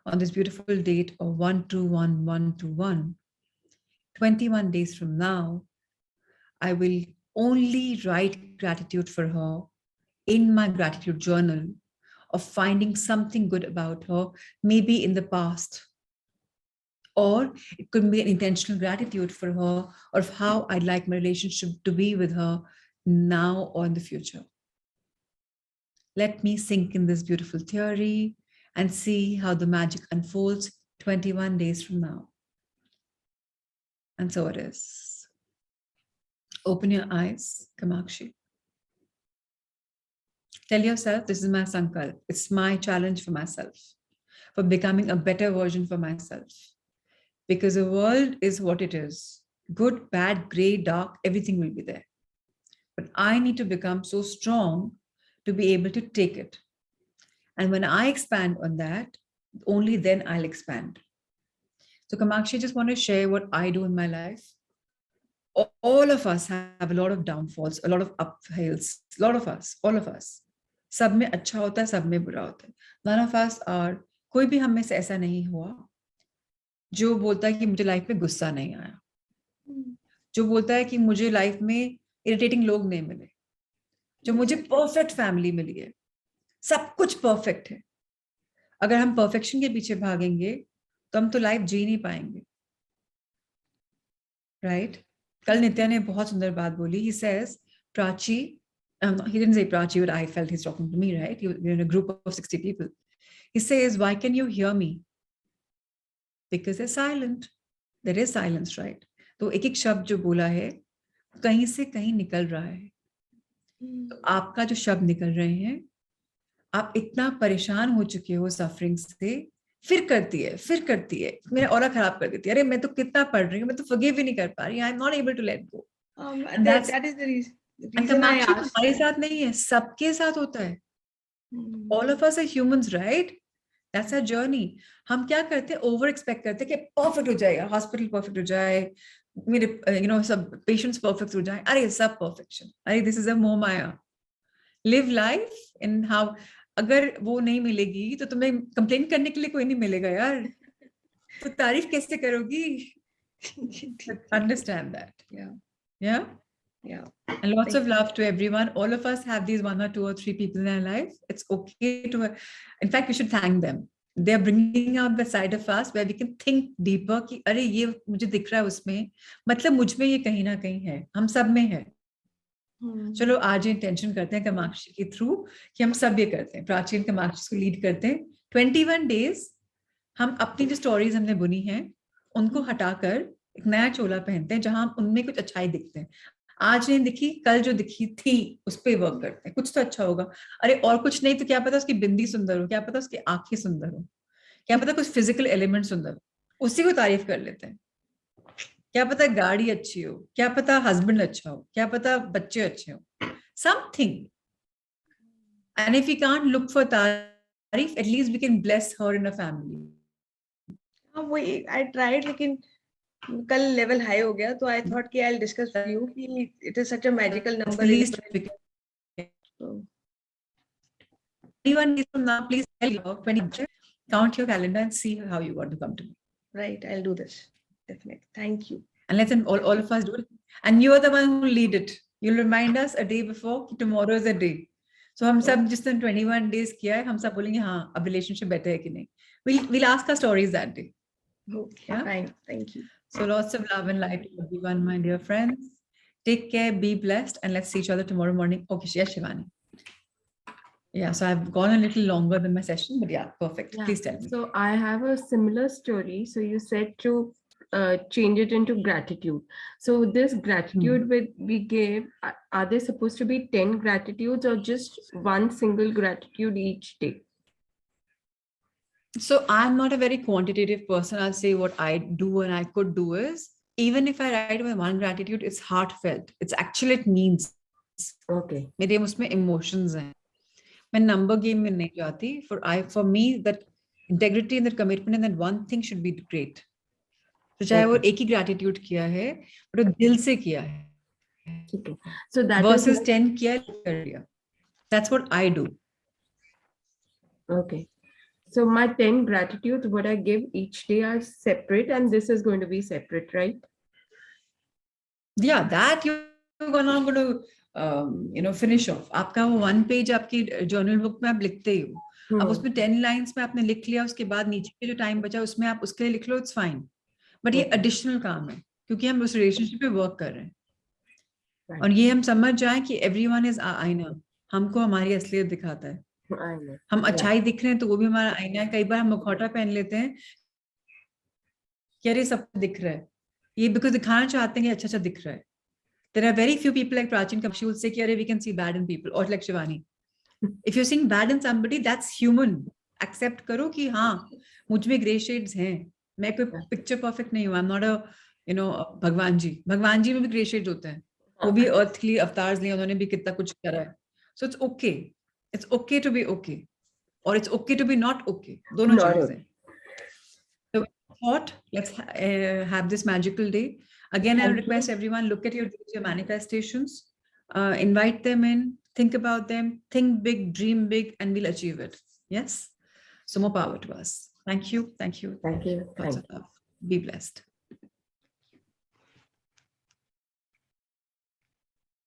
on this beautiful date of 121, 21 days from now, I will only write gratitude for her in my gratitude journal, of finding something good about her, maybe in the past. Or it could be an intentional gratitude for her, or of how I'd like my relationship to be with her now or in the future. Let me sink in this beautiful theory and see how the magic unfolds 21 days from now. And so it is. Open your eyes, Kamakshi. Tell yourself, this is my sankalp. It's my challenge for myself, for becoming a better version for myself. Because the world is what it is. Good, bad, gray, dark, everything will be there. But I need to become so strong to be able to take it. And when I expand on that, only then I'll expand. So Kamakshi, I just want to share what I do in my life. All of us have a lot of downfalls, a lot of uphills, a lot of us, all of us. सब में अच्छा होता है, सब में बुरा होता है. None of us are, कोई भी हम में से ऐसा नहीं हुआ जो बोलता है कि मुझे लाइफ में गुस्सा नहीं आया, जो बोलता है कि मुझे लाइफ में इरिटेटिंग लोग नहीं मिले, जो मुझे परफेक्ट फैमिली मिली है. सब कुछ परफेक्ट है. अगर हम परफेक्शन के पीछे भागेंगे तो हम तो लाइफ जी नहीं पाएंगे, राइट? कल नित्या ने बहुत सुंदर बात बोली. He says, Prachi, he didn't say Prachi, but I felt he's talking to me, right? You're in a group of 60 people. He says, why can you hear me? Because they're silent. There is silence, right? तो एक एक शब्द जो बोला है कहीं से कहीं निकल रहा है. तो आपका जो शब्द निकल रहे हैं, आप इतना परेशान हो चुके हो सफरिंग से, फिर करती है, मेरा ऑरा खराब कर देती है. अरे मैं तो कितना पढ़ रही हूँ, मैं तो फॉरगिव भी नहीं कर पा रही. I am not able to let go. That is the reason I asked. हमारे साथ नहीं है, सबके साथ होता है. All of us are humans, right? That's our journey. हम क्या करते हैं, ओवर एक्सपेक्ट करते हैं कि परफेक्ट हो जाएगा, हॉस्पिटल परफेक्ट हो जाए, मेरे सब पेशेंट्स परफेक्ट हो जाए. अरे सब परफेक्शन, अरे दिस इज अ मोह माया. Live life in how. अगर वो नहीं मिलेगी तो तुम्हें कंप्लेन करने के लिए कोई नहीं मिलेगा यार, तो तारीफ कैसे करोगी? Understand that. Yeah. And lots of love to everyone. All of us have these 1 or 2 or 3 people in our life. It's okay to, in fact, we should thank them. They are bringing out the side of us where we can think deeper कि अरे ये मुझे दिख रहा है उसमें, मतलब मुझ में ये कहीं ना कहीं है, हम सब में है. चलो आज इंटेंशन करते हैं कामाक्षी के थ्रू कि हम सब ये करते हैं, प्राचीन कामाक्षी को लीड करते हैं. 21 days हम अपनी जो स्टोरीज हमने बुनी हैं उनको हटाकर एक नया चोला पहनते हैं जहां हम उनमें कुछ अच्छाई दिखते हैं. आज नहीं दिखी, कल जो दिखी थी उस पर वर्क करते हैं, कुछ तो अच्छा होगा. अरे और कुछ नहीं तो क्या पता उसकी बिंदी सुंदर हो, क्या पता उसकी आंखें सुंदर हो, क्या पता कुछ फिजिकल एलिमेंट सुंदर हो, उसी को तारीफ कर लेते हैं. क्या पता गाड़ी अच्छी हो, क्या पता हस्बैंड अच्छा हो, क्या पता बच्चे अच्छे हो, something. And if we can't look for तारीफ, at least we can bless her in a family. वही I tried, लेकिन कल लेवल हाई हो गया, तो आई थॉट कि I will discuss with you कि it is such a magical number. Please, 21 days from now, please tell you 20. Count your calendar and see how you want to come to me. Right, I'll do this. Definitely. Thank you. And let's all of us do it. And you are the one who will lead it. You'll remind us a day before कि tomorrow is a day. So हम सब जिस दिन 21 days किया है, हम सब बोलेंगे हाँ अब relationship better है कि नहीं. We'll ask our stories that day. Okay, Yeah? fine. Thank you. So lots of love and light to everyone, my dear friends. Take care, be blessed, and let's see each other tomorrow morning. Okay, yes, Shivani. Yeah, so I've gone a little longer than my session, but yeah, perfect. Yeah. Please tell me. So I have a similar story. So you said to change it into gratitude. So this gratitude we gave, are they supposed to be 10 gratitudes or just one single gratitude each day? So I'm not a very quantitative person. I'll say what I do and I could do is, even if I write my one gratitude, it's heartfelt. It's actually, it means. Okay. मेरे उसमें emotions हैं. मैं number game में नहीं जाती. For me, that integrity and that commitment and that one thing should be great. तो चाहे वो एक ही gratitude किया है, but वो दिल से किया है. Okay. So that versus is 10 किया कर दिया. That's what I do. okay. So my 10 gratitudes, what I give each day are separate, and this is going to be separate, right? Yeah, that you're not going to finish off. आपका वो 1 page आपकी journal book में आप लिखते ही हो. अब उसमें 10 lines में आपने लिख लिया, उसके बाद नीचे के जो टाइम बचा उसमें आप उसके लिए लिख लो, it's fine. But ये additional काम है क्योंकि हम उस relationship पे work कर रहे हैं. Right. और ये हम समझ जाएं कि everyone is आईना, हमको हमारी असलियत दिखाता है. हम अच्छाई दिख रहे हैं तो वो भी हमारा आईना है. कई बार हम मुखौटा पहन लेते हैं कि अरे सब दिख रहा है, ये बिकॉज दिखाना चाहते हैं कि अच्छा अच्छा दिख रहा है. There are very few people like Prachin Kapshi who say कि अरे we can see bad in people, or like Shivani. If you're seeing bad in somebody, that's human. Accept करो कि हाँ मुझ में grey shades हैं, मैं कोई picture perfect नहीं हूँ. I'm not a भगवान जी में भी grey shades होते हैं. वो भी earthly अवतार लिए, उन्होंने भी कितना कुछ करा है. So it's okay. It's okay to be okay, or it's okay to be not okay. दोनों चीजें हैं. So thought, let's have this magical day. Again, I request everyone, look at your manifestations, invite them in, think about them, think big, dream big, and we'll achieve it. Yes. So more power to us. Thank you. Thank you. Thank you. Lots of love. Be blessed.